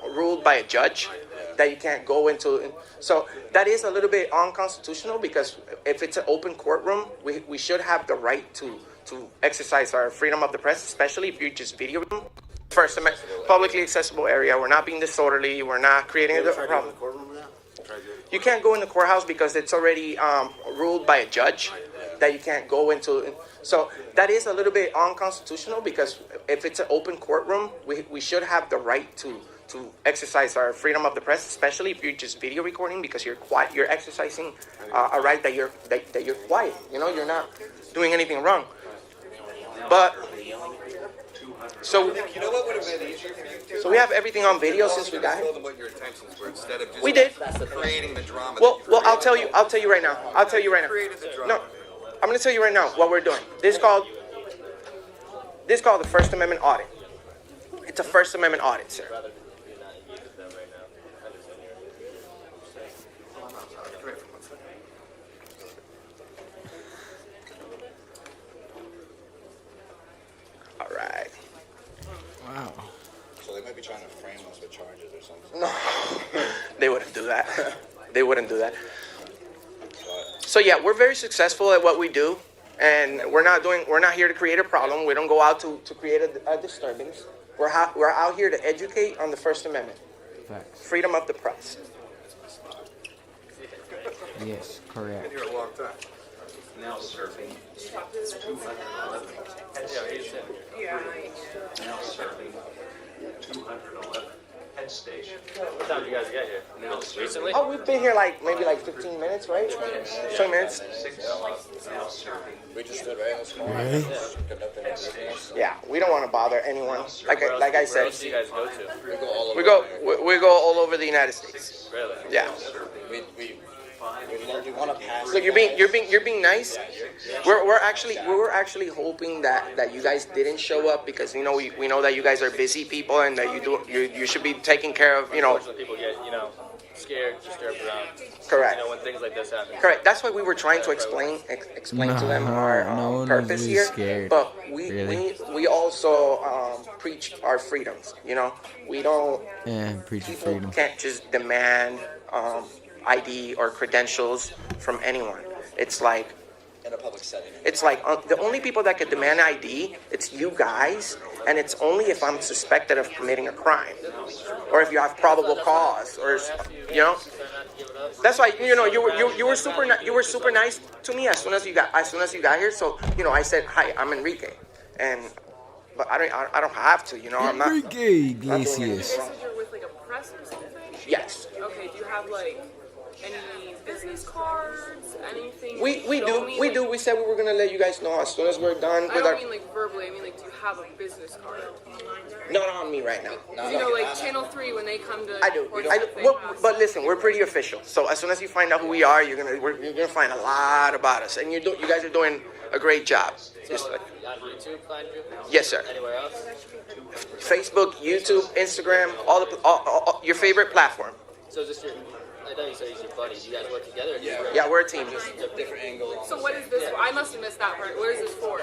S13: ruled by a judge that you can't go into. So that is a little bit unconstitutional because if it's an open courtroom, we should have the right to exercise our freedom of the press, especially if you're just videoing. First Amendment, publicly accessible area. We're not being disorderly. We're not creating a problem. You can't go in the courthouse because it's already ruled by a judge that you can't go into. So that is a little bit unconstitutional because if it's an open courtroom, we should have the right to exercise our freedom of the press, especially if you're just video recording because you're quiet. You're exercising a right that you're quiet. You're not doing anything wrong. But so
S10: what would have been easier for you to?
S13: So we have everything on video since we got
S10: Told
S13: here.
S10: them what your intentions were instead of just
S13: We did.
S10: creating the drama.
S13: Well, I'll tell you right now. No, I'm going to tell you right now what we're doing. This is called the First Amendment audit. It's a First Amendment audit, sir. All right.
S1: Wow.
S10: So they might be trying to frame us with charges or something.
S13: No, they wouldn't do that. They wouldn't do that. So yeah, we're very successful at what we do, and we're not here to create a problem. We don't go out to create a disturbance. We're out here to educate on the First Amendment,
S1: Facts.
S13: freedom of the press.
S1: Yes, correct.
S10: Been here a long time.
S4: Now serving 211 head station. Now serving 211 head station.
S5: What time did you guys get here?
S4: Now
S5: Recently?
S13: Oh, we've been here maybe 15 minutes, right? 20 minutes.
S4: Now serving.
S3: We just stood right in this corner.
S1: Really?
S3: Conducting business.
S13: Yeah, we don't want to bother anyone. Like I
S5: Where
S13: said,
S5: else do you guys go to?
S3: We go all over.
S13: we go all over the United States.
S5: Really?
S13: Yeah.
S3: We want to pass.
S13: Look, you're being nice. We were actually hoping that you guys didn't show up because we know that you guys are busy people and that you should be taking care of
S5: Unfortunately, people get scared, disturbed around.
S13: Correct.
S5: When things like this happen.
S13: Correct. That's why we were trying to explain to them our
S1: no one
S13: purpose
S1: was really
S13: here.
S1: scared.
S13: But
S1: Really?
S13: we also preach our freedoms. We don't.
S1: Yeah, preach
S13: People
S1: freedom.
S13: can't just demand ID or credentials from anyone. It's like
S3: In a public setting.
S13: It's like the only people that can demand ID, it's you guys, and it's only if I'm suspected of committing a crime, or if you have probable cause, or That's why you were super nice to me as soon as you got here. So I said hi, I'm Enrique, but I don't have to. I'm not.
S1: Enrique Iglesias.
S6: You're with like a press or something?
S13: Yes.
S6: Okay, do you have like any business cards, anything?
S13: We do. We said we were gonna let you guys know as soon as we're done
S6: I
S13: with
S6: don't
S13: our.
S6: mean like verbally, I mean like do you have a business card?
S13: Not on me right now.
S6: Like Channel 3 when they come to
S13: I do. But listen, we're pretty official. So as soon as you find out who we are, you're gonna find a lot about us, and you guys are doing a great job. Just like,
S5: On YouTube, find you?
S13: yes, sir.
S5: Anywhere else?
S13: Facebook, YouTube, Instagram, all your favorite platform.
S5: So is this your? I thought you said he's your buddy. You guys work together? Or yeah.
S13: Yeah, we're a team.
S3: Different angles.
S6: So what is this for? I must have missed that part. What is this for?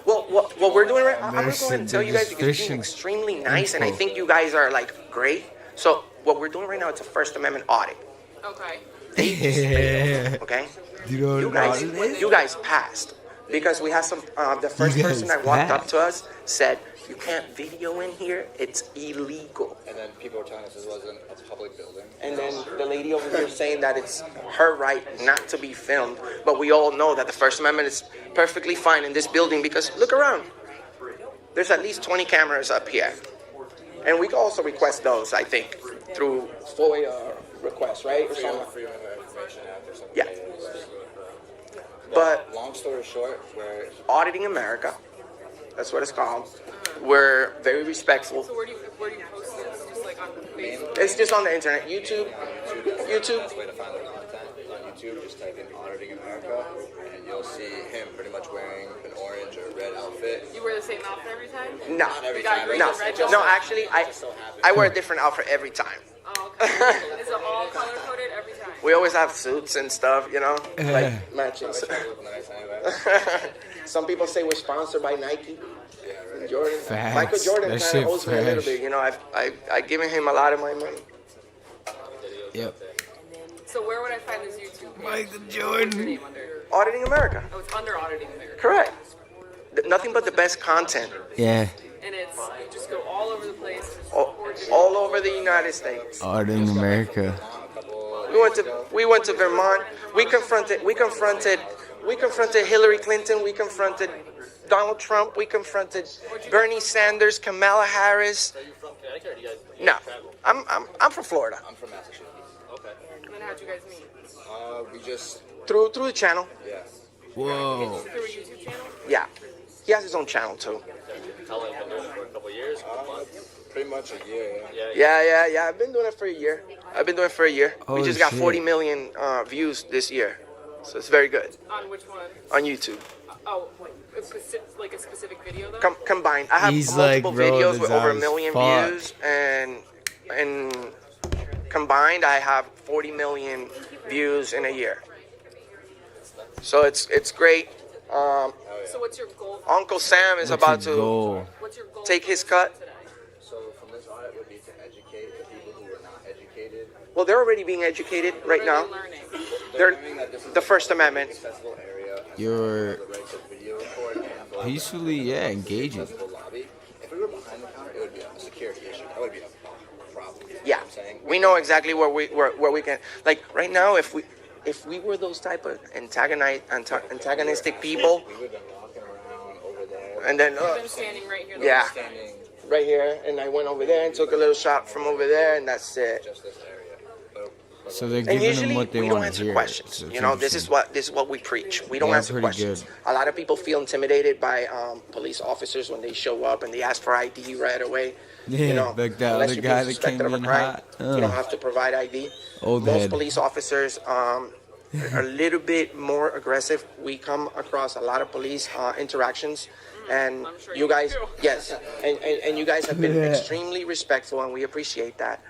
S13: Well, what we're doing right now, I'm gonna go ahead and tell you guys
S1: There's
S13: because you're being extremely nice, and I think you guys are like great. So what we're doing right now, it's a First Amendment audit.
S6: Okay.
S13: Okay.
S1: You
S13: You guys passed because we had some. The first
S1: You guys
S13: person that walked up
S1: passed.
S13: to us said, "You can't video in here. It's illegal."
S3: And then people were telling us this wasn't a public building.
S13: And then the lady over here saying that it's her right not to be filmed. But we all know that the First Amendment is perfectly fine in this building because look around. There's at least 20 cameras up here. And we can also request those, I think, through FOIA requests, right? Or something.
S3: Freedom of Information Act or something.
S13: Yeah. But
S3: long story short, we're
S13: auditing America. That's what it's called. We're very respectful.
S6: So where do you post this? Just like on Facebook?
S13: It's just on the internet. YouTube.
S3: Best way to find the content is on YouTube. Just type in Auditing America, and you'll see him pretty much wearing an orange or red outfit.
S6: You wear the same outfit every time?
S13: No,
S3: Not every
S6: You got
S3: time.
S6: green
S13: no,
S6: and red
S13: no.
S6: just-
S13: Actually, I wear a different outfit every time.
S6: Oh, okay. Is it all color coded every time?
S13: We always have suits and stuff, like matching. Some people say we're sponsored by Nike. Jordan,
S1: Facts.
S13: Michael Jordan
S1: That
S13: kind
S1: shit
S13: of owes me a little
S1: fresh.
S13: bit. I've given him a lot of my money.
S1: Yep.
S6: So where would I find this YouTube?
S1: Michael
S6: What's the
S1: Jordan.
S6: name under?
S13: Auditing America.
S6: Oh, it's under Auditing America.
S13: Correct. Nothing but the best content.
S1: Yeah.
S6: And it's, you just go all over the place. Just
S13: All over the United States.
S1: Auditing America.
S13: We went to Vermont. We confronted Hillary Clinton. We confronted Donald Trump. We confronted Bernie Sanders, Kamala Harris.
S5: Are you from Connecticut or do you guys
S13: No,
S5: travel?
S13: I'm from Florida.
S3: I'm from Massachusetts.
S5: Okay.
S6: And then how'd you guys meet?
S3: We just
S13: Through the channel.
S3: yeah.
S1: Whoa.
S6: Through a YouTube channel?
S13: Yeah, he has his own channel too.
S5: How long have you been doing it for? A couple of years? A couple months?
S3: Pretty much a year.
S13: Yeah. I've been doing it for a year. We
S1: Holy
S13: just got
S1: shit.
S13: 40 million views this year, so it's very good
S6: On which one?
S13: on YouTube.
S6: Oh, like a specific video though?
S13: Combined, I have
S1: He's like,
S13: multiple
S1: bro,
S13: videos
S1: this
S13: with over a
S1: guy's
S13: million
S1: fucked.
S13: views, and combined, I have 40 million views in a year. So it's great.
S6: So what's your goal?
S13: Uncle Sam is
S1: What's
S13: about
S1: your
S13: to
S1: goal?
S6: What's your goal
S13: take his cut.
S3: So from this audit would be to educate the people who are not educated
S13: Well, they're already being educated right now. They're the First Amendment.
S1: You're peacefully, yeah, engaging.
S3: If we were behind the counter, it would be a security issue. That would be a problem.
S13: Yeah, we know exactly where we can. Like right now, if we were those type of antagonistic people,
S3: We would have been walking around over there.
S13: and then
S6: Them standing right here.
S13: yeah, right here, and I went over there and took a little shot from over there, and that's it.
S3: Just this area.
S1: So they're
S13: And
S1: giving
S13: usually
S1: them what they
S13: we don't
S1: want
S13: answer
S1: to hear.
S13: questions.
S1: So it's
S13: You know, this
S1: interesting.
S13: is what we preach. We don't
S1: Yeah,
S13: answer
S1: pretty
S13: questions.
S1: good.
S13: A lot of people feel intimidated by police officers when they show up and they ask for ID right away.
S1: Yeah,
S13: you know,
S1: like that
S13: unless
S1: other
S13: you're
S1: guy
S13: being
S1: that
S13: suspected
S1: came
S13: of a
S1: in
S13: crime,
S1: hot.
S13: you don't have to provide ID.
S1: Old
S13: Most
S1: head.
S13: police officers are a little bit more aggressive. We come across a lot of police interactions, and you guys, yes, and you guys have been extremely respectful, and we appreciate that.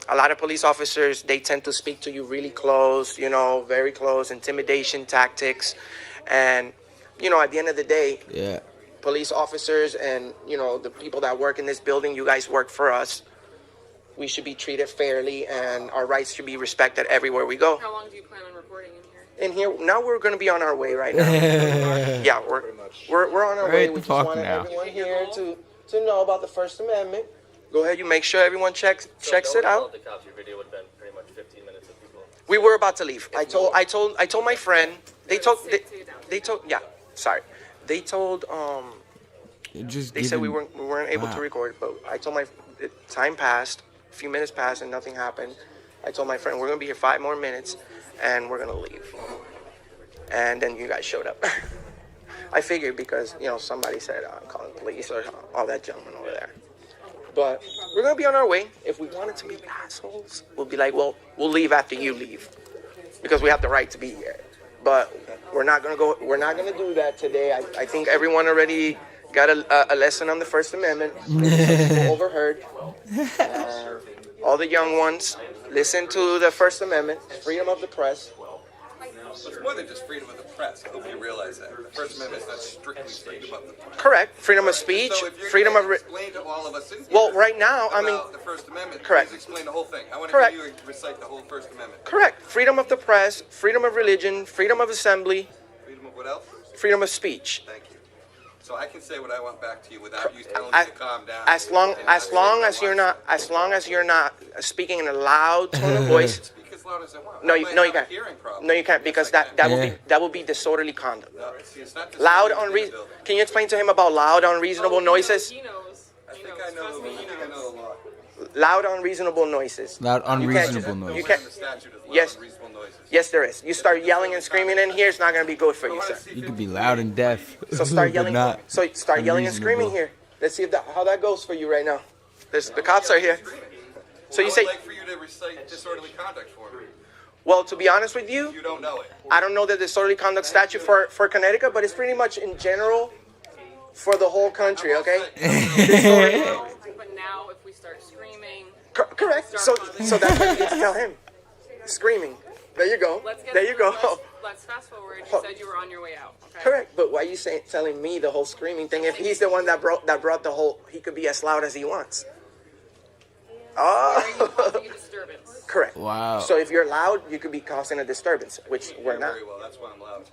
S13: A lot of police officers, they tend to speak to you really close, you know, very close, intimidation tactics, and you know, at the end of the day,
S1: Yeah.
S13: police officers and you know the people that work in this building, you guys work for us. We should be treated fairly, and our rights should be respected everywhere we go.
S6: How long do you plan on recording in here?
S13: In here now, we're going to be on our way right now. Yeah, we're on our way.
S1: Right
S13: We
S1: the
S13: just
S1: fuck
S13: wanted
S1: now.
S13: everyone here to know about the First Amendment. Go ahead, you make sure everyone checks it out.
S5: The cops, your video would have been pretty much 15 minutes of people.
S13: We were about to leave. I told my friend. They told yeah. Sorry, they told
S1: Just
S13: They said we
S1: giving-
S13: weren't able
S1: Wow.
S13: to record, but I told time passed, a few minutes passed, and nothing happened. I told my friend we're gonna be here 5 more minutes, and we're gonna leave. And then you guys showed up. I figured because you know somebody said calling police or all that gentleman over there. But we're gonna be on our way. If we wanted to be assholes, we'll be like, well, we'll leave after you leave, because we have the right to be here. But we're not gonna go. We're not gonna do that today. I think everyone already got a lesson on the First Amendment. People overheard. All the young ones, listen to the First Amendment, freedom of the press.
S10: It's more than just freedom of the press. I hope you realize that. The First Amendment is not strictly freedom of the press.
S13: Correct. Freedom of speech,
S10: So if you're
S13: freedom
S10: gonna
S13: of.
S10: explain to all of us in here
S13: Well, right now, I mean,
S10: about the First Amendment,
S13: correct.
S10: please explain the whole thing. I want to
S13: Correct.
S10: hear you recite the whole First Amendment.
S13: Correct. Freedom of the press, freedom of religion, freedom of assembly,
S10: Freedom of what else?
S13: freedom of speech.
S10: Thank you. So I can say what I want back to you without you telling me to calm down.
S13: As long as you're not speaking in a loud tone of voice.
S10: Speak as loud as I want.
S13: No,
S10: I
S13: you
S10: might
S13: no,
S10: have
S13: you
S10: a
S13: can't.
S10: hearing problem.
S13: No, you can't, because that will be disorderly conduct.
S10: No, see, it's not
S13: Loud,
S10: disorderly
S13: unreasonable. Can you explain to him about loud, unreasonable noises?
S6: He knows.
S10: I think I know the law.
S13: Loud, unreasonable noises.
S1: Loud,
S13: You can't-
S1: unreasonable
S13: You
S1: noises.
S13: can't.
S10: The statute is loud,
S13: Yes.
S10: unreasonable noises.
S13: Yes, there is. You start yelling and screaming in here, it's not going to be good for you, sir.
S1: You could be loud and deaf.
S13: So start
S1: but
S13: yelling.
S1: not
S13: So start yelling and screaming
S1: unreasonable.
S13: here. Let's see how that goes for you right now. The cops are here. So you
S10: I
S13: say,
S10: would like for you to recite disorderly conduct for me.
S13: well, to be honest with you,
S10: You don't know it.
S13: I don't know the disorderly conduct statute for Connecticut, but it's pretty much in general for the whole country. Okay.
S6: But now, if we start screaming,
S13: Correct. So that's what you need to tell him. Screaming. There you go. There you go.
S6: let's fast forward. You said you were on your way out. Okay.
S13: Correct. But why are you telling me the whole screaming thing? If he's the one that brought the whole, he could be as loud as he wants.
S6: Are you
S13: Oh.
S6: causing a disturbance?
S13: Correct.
S1: Wow.
S13: So if you're loud, you could be causing a disturbance, which we're not.
S10: Very well, that's why I'm loud.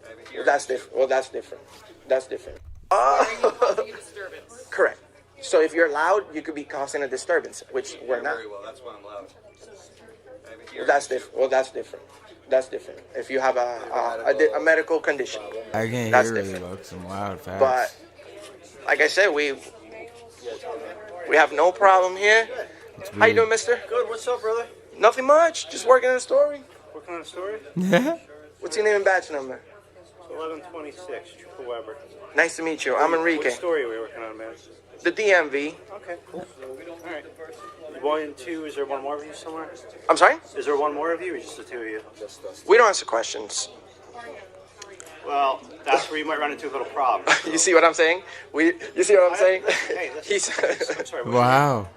S10: I have a hearing.
S13: That's different. Well, that's different. That's different.
S6: Are you causing a disturbance?
S13: Correct. So if you're loud, you could be causing a disturbance, which we're not.
S10: Very well, that's why I'm loud. I have a hearing.
S13: That's different. Well, that's different. That's different. If you have a medical condition.
S1: I can't
S13: That's
S1: hear really
S13: different.
S1: well 'cause I'm loud fast.
S13: But like I said, we have no problem here. How you doing, mister?
S7: Good. What's up, brother?
S13: Nothing much. Just working on a story.
S7: Working on a story?
S13: What's your name and badge number?
S7: 1126, Triple Weber.
S13: Nice to meet you. I'm Enrique.
S7: What story are we working on, man?
S13: The DMV.
S7: Okay, cool. All right. 1 and 2, is there one more of you somewhere?
S13: I'm sorry?
S7: Is there one more of you, or just the two of you?
S13: We don't answer questions.
S7: Well, that's where you might run into a little problem.
S13: You see what I'm saying? You see what I'm saying?
S7: Hey, listen. I'm sorry.
S1: Wow.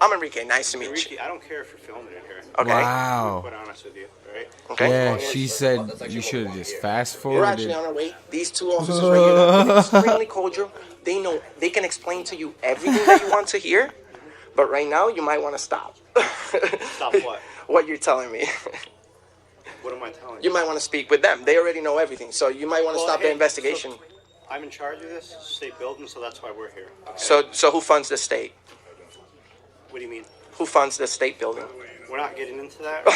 S13: I'm Enrique. Nice to meet you.
S7: Enrique, I don't care if you're filming in here.
S13: Okay.
S1: Wow.
S7: To be quite honest with you, all right?
S13: Okay.
S1: Yeah, she said you should have just fast
S13: We're actually
S1: forwarded.
S13: on our way. These two officers right here are extremely cordial. They know they can explain to you everything that you want to hear, But right now, you might want to stop.
S7: Stop what?
S13: What you're telling me.
S7: What am I telling you?
S13: You might want to speak with them. They already know everything, so you might want to stop the
S7: hey,
S13: investigation.
S7: so I'm in charge of this state building, so that's why we're here. Okay?
S13: So who funds the state?
S7: What do you mean?
S13: Who funds the state building?
S7: We're not getting into that.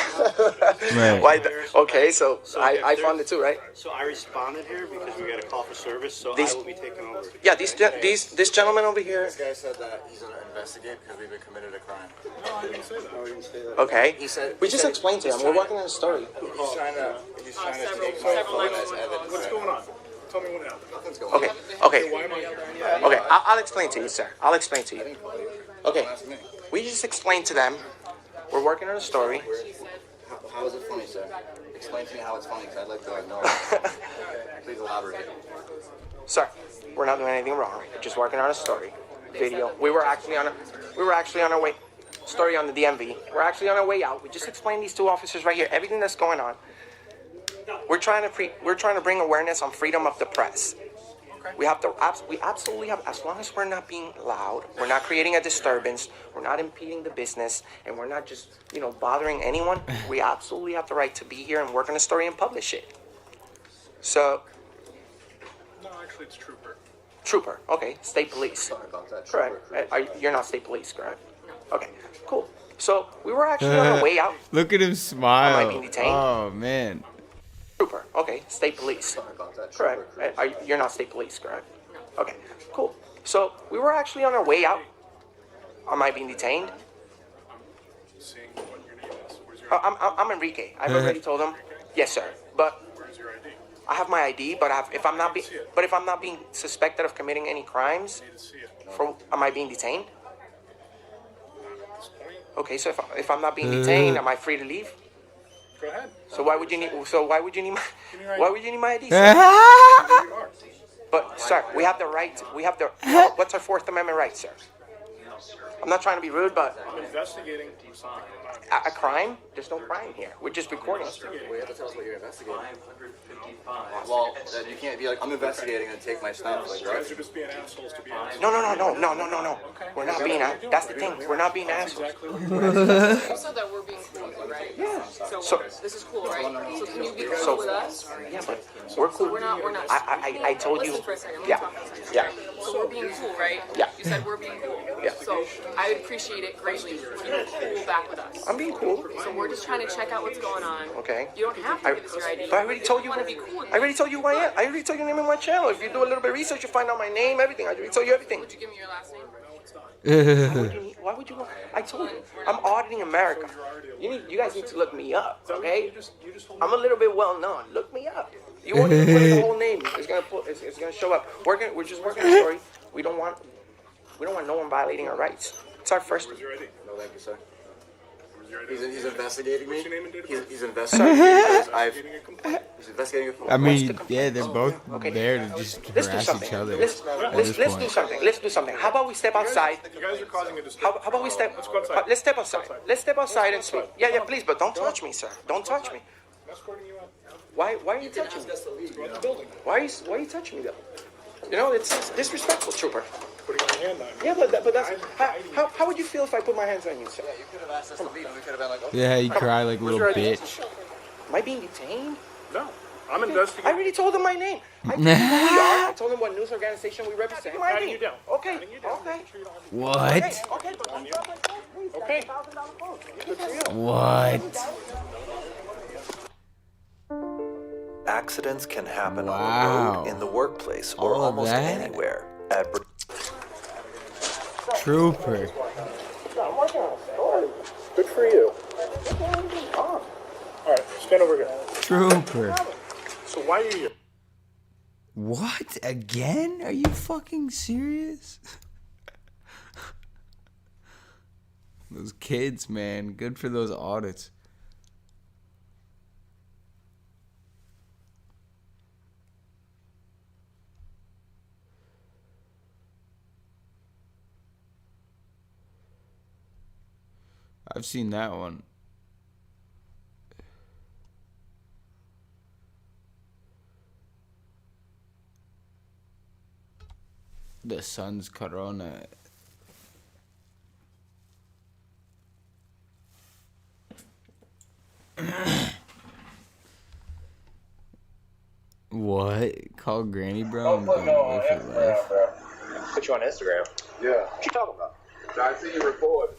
S1: Right.
S13: Why? Okay, so
S7: So
S13: I
S7: if
S13: fund it too, right?
S7: So I responded here because we got a call for service, so
S13: These-
S7: I will be taking over.
S13: Yeah, this gentleman over here.
S3: This guy said that he's gonna investigate because we've committed a crime.
S10: No, I didn't say that.
S7: No, we didn't say that.
S13: Okay.
S3: He said
S13: We just explained to him. We're working on a story.
S3: he's trying to take my phone as evidence.
S10: What's going on? Tell me what happened.
S3: Nothing's going
S13: Okay.
S3: on.
S13: Okay.
S10: Why am I here?
S13: Okay. I'll explain to you, sir. I'll explain to you. Okay. We just explained to them. We're working on a story.
S3: How is it funny, sir? Explain to me how it's funny, because I'd like to know. Please elaborate.
S13: Sir, we're not doing anything wrong. We're just working on a story. Video. We were actually on our way. Story on the DMV. We're actually on our way out. We just explained these two officers right here. Everything that's going on. We're trying to bring awareness on freedom of the press. We absolutely have, as long as we're not being loud, we're not creating a disturbance, we're not impeding the business, and we're not just, bothering anyone, we absolutely have the right to be here and work on a story and publish it. So,
S10: No, actually, it's Trooper.
S13: Trooper, okay, state police.
S3: Sorry about that.
S13: Correct. You're not state police, correct? Okay, cool. So, we were actually on our way out.
S1: Look at him smile.
S13: Am I being detained?
S1: Oh man.
S13: Trooper, okay, state police.
S3: Sorry about that.
S13: Correct. You're not state police, correct? Okay, cool. So we were actually on our way out. Am I being detained?
S10: Seeing what your name is. Where's your ID?
S13: I'm Enrique. I've already told him. Yes, sir. But
S10: Where's your ID?
S13: I have my ID. But if I'm not being suspected of committing any crimes,
S10: I need to see it.
S13: am I being detained?
S10: At this point,
S13: Okay, so if I'm not being detained, am I free to leave?
S10: go ahead.
S13: So why would you need? Why would you need my?
S10: Give me your ID.
S13: Why would you need my ID? Sir?
S10: There you are.
S13: But sir, we have the right. What's our Fourth Amendment right, sir? I'm not trying to be rude, but
S10: I'm investigating.
S13: a crime? There's no crime here. We're just recording.
S3: We have to tell us what you're investigating. Well, then you can't be like, I'm investigating and take my stuff. Like,
S10: You guys are just being assholes to be assholes.
S13: No. We're not being. That's the thing. We're not being assholes.
S10: Exactly what
S6: You said that we're being cool, right?
S13: Yeah.
S6: So this is cool, right? So can you be cool with us?
S13: Yeah, but we're cool.
S6: We're not.
S13: I told you.
S6: Listen for a second. Let me
S13: Yeah.
S6: talk for a second.
S13: Yeah.
S6: So we're being cool, right?
S13: Yeah.
S6: You said we're being cool.
S13: Yeah.
S6: So I would appreciate it greatly when you're cool back with us.
S13: I'm being cool.
S6: So we're just trying to check out what's going on.
S13: Okay.
S6: You don't have to give us your ID.
S13: But I already told you.
S6: want to be cool with
S13: I already told you who I am. I already told you the name of my channel. If you do a little bit of research, you find out my name, everything. I already told you everything.
S6: Would you give me your last name?
S13: Why would you? I told you. I'm auditing America. You guys need to look me up, okay? I'm a little bit well known. Look me up. You won't even put in the whole name. It's gonna show up. We're just working a story. We don't want no one violating our rights. It's our first.
S10: Where's your ID?
S3: No, thank you, sir.
S10: Where's your ID?
S3: He's investigating me.
S10: What's your name and date of birth?
S3: He's investigating because he's investigating a complaint.
S1: I mean, yeah, they're both there to just
S13: Let's do
S1: harass
S13: something.
S1: each other.
S13: Let's do something. Let's do something. How about we step outside?
S10: You guys are causing a disturbance.
S13: How about we step?
S10: Let's go outside.
S13: Let's step outside. Let's step outside and speak. Yeah, please, but don't touch me, sir. Don't touch me.
S10: I'm escorting you out.
S13: Why are you touching me?
S10: Go in the building.
S13: Why are you touching me though? It's disrespectful, trooper.
S10: Putting my hand on you.
S13: Yeah, but that's how would you feel if I put my hands on you, sir?
S3: Yeah, you could have asked us to leave and we could have been like, okay.
S1: Yeah, you cry like a little bitch.
S13: Am I being detained?
S10: No, I'm
S13: I
S10: investigating.
S13: already told him my name. I told him who we are. I told him what news organization we represent. My
S10: Patting
S13: name.
S10: you down.
S13: Okay.
S10: Patting you down.
S13: Okay.
S1: What?
S13: Okay. But don't drop my phone, please.
S10: Okay.
S13: Good for you.
S1: What?
S11: Accidents can happen on the
S1: Wow.
S11: road, in the workplace, or
S1: All of
S11: almost
S1: that?
S11: anywhere. At
S1: Trooper.
S10: Good for you. All right, stand over here.
S1: Trooper.
S10: So why are you here?
S1: What? Again? Are you fucking serious? Those kids, man. Good for those audits. I've seen that one. The sun's corona. call Granny, bro, I'm going away for life.
S14: Put you on Instagram.
S10: Yeah.
S14: What you talking about?
S10: I see you record.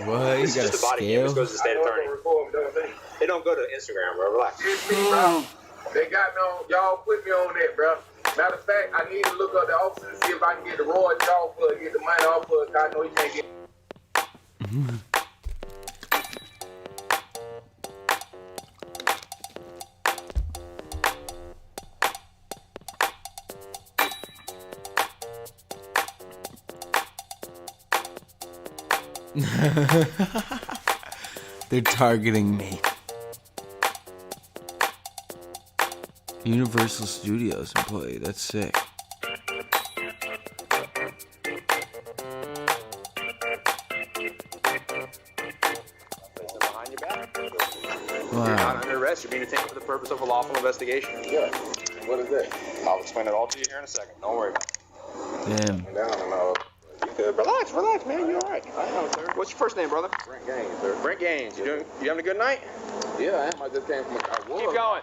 S1: What? You
S14: This is
S1: got a
S14: just a body cam. This
S1: scale?
S14: goes to the state attorney. They don't go to Instagram, bro. Relax.
S10: It's me, bro. They got me on. Y'all put me on that, bro. Matter of fact, I need to look up the officer and see if I can get the royalties off for it, get the money off for it. 'Cause I know he can't get.
S1: They're targeting me. Universal Studios employee, that's sick.
S14: You're not under arrest. You're being detained for the purpose of a lawful investigation.
S10: Yeah. What is that?
S14: I'll explain it all to you here in a second. Don't worry about it.
S1: Damn.
S14: You good? Relax, man. You all right? I know, sir. What's your first name, brother?
S10: Brent Gaines, sir.
S14: Brent Gaines. You having a good night?
S10: Yeah, I am. I just came from.
S14: Keep going.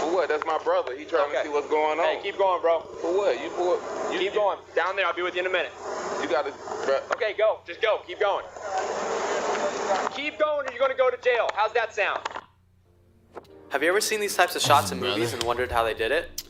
S10: For what? That's my brother. He trying to see what's going on.
S14: Hey, keep going, bro.
S10: For what? You
S14: keep going. Down there. I'll be with you in a minute.
S10: You got to.
S14: Okay, go. Just go. Keep going. Keep going, or you're going to go to jail. How's that sound?
S12: Have you ever seen these types of shots in movies and wondered how they did it?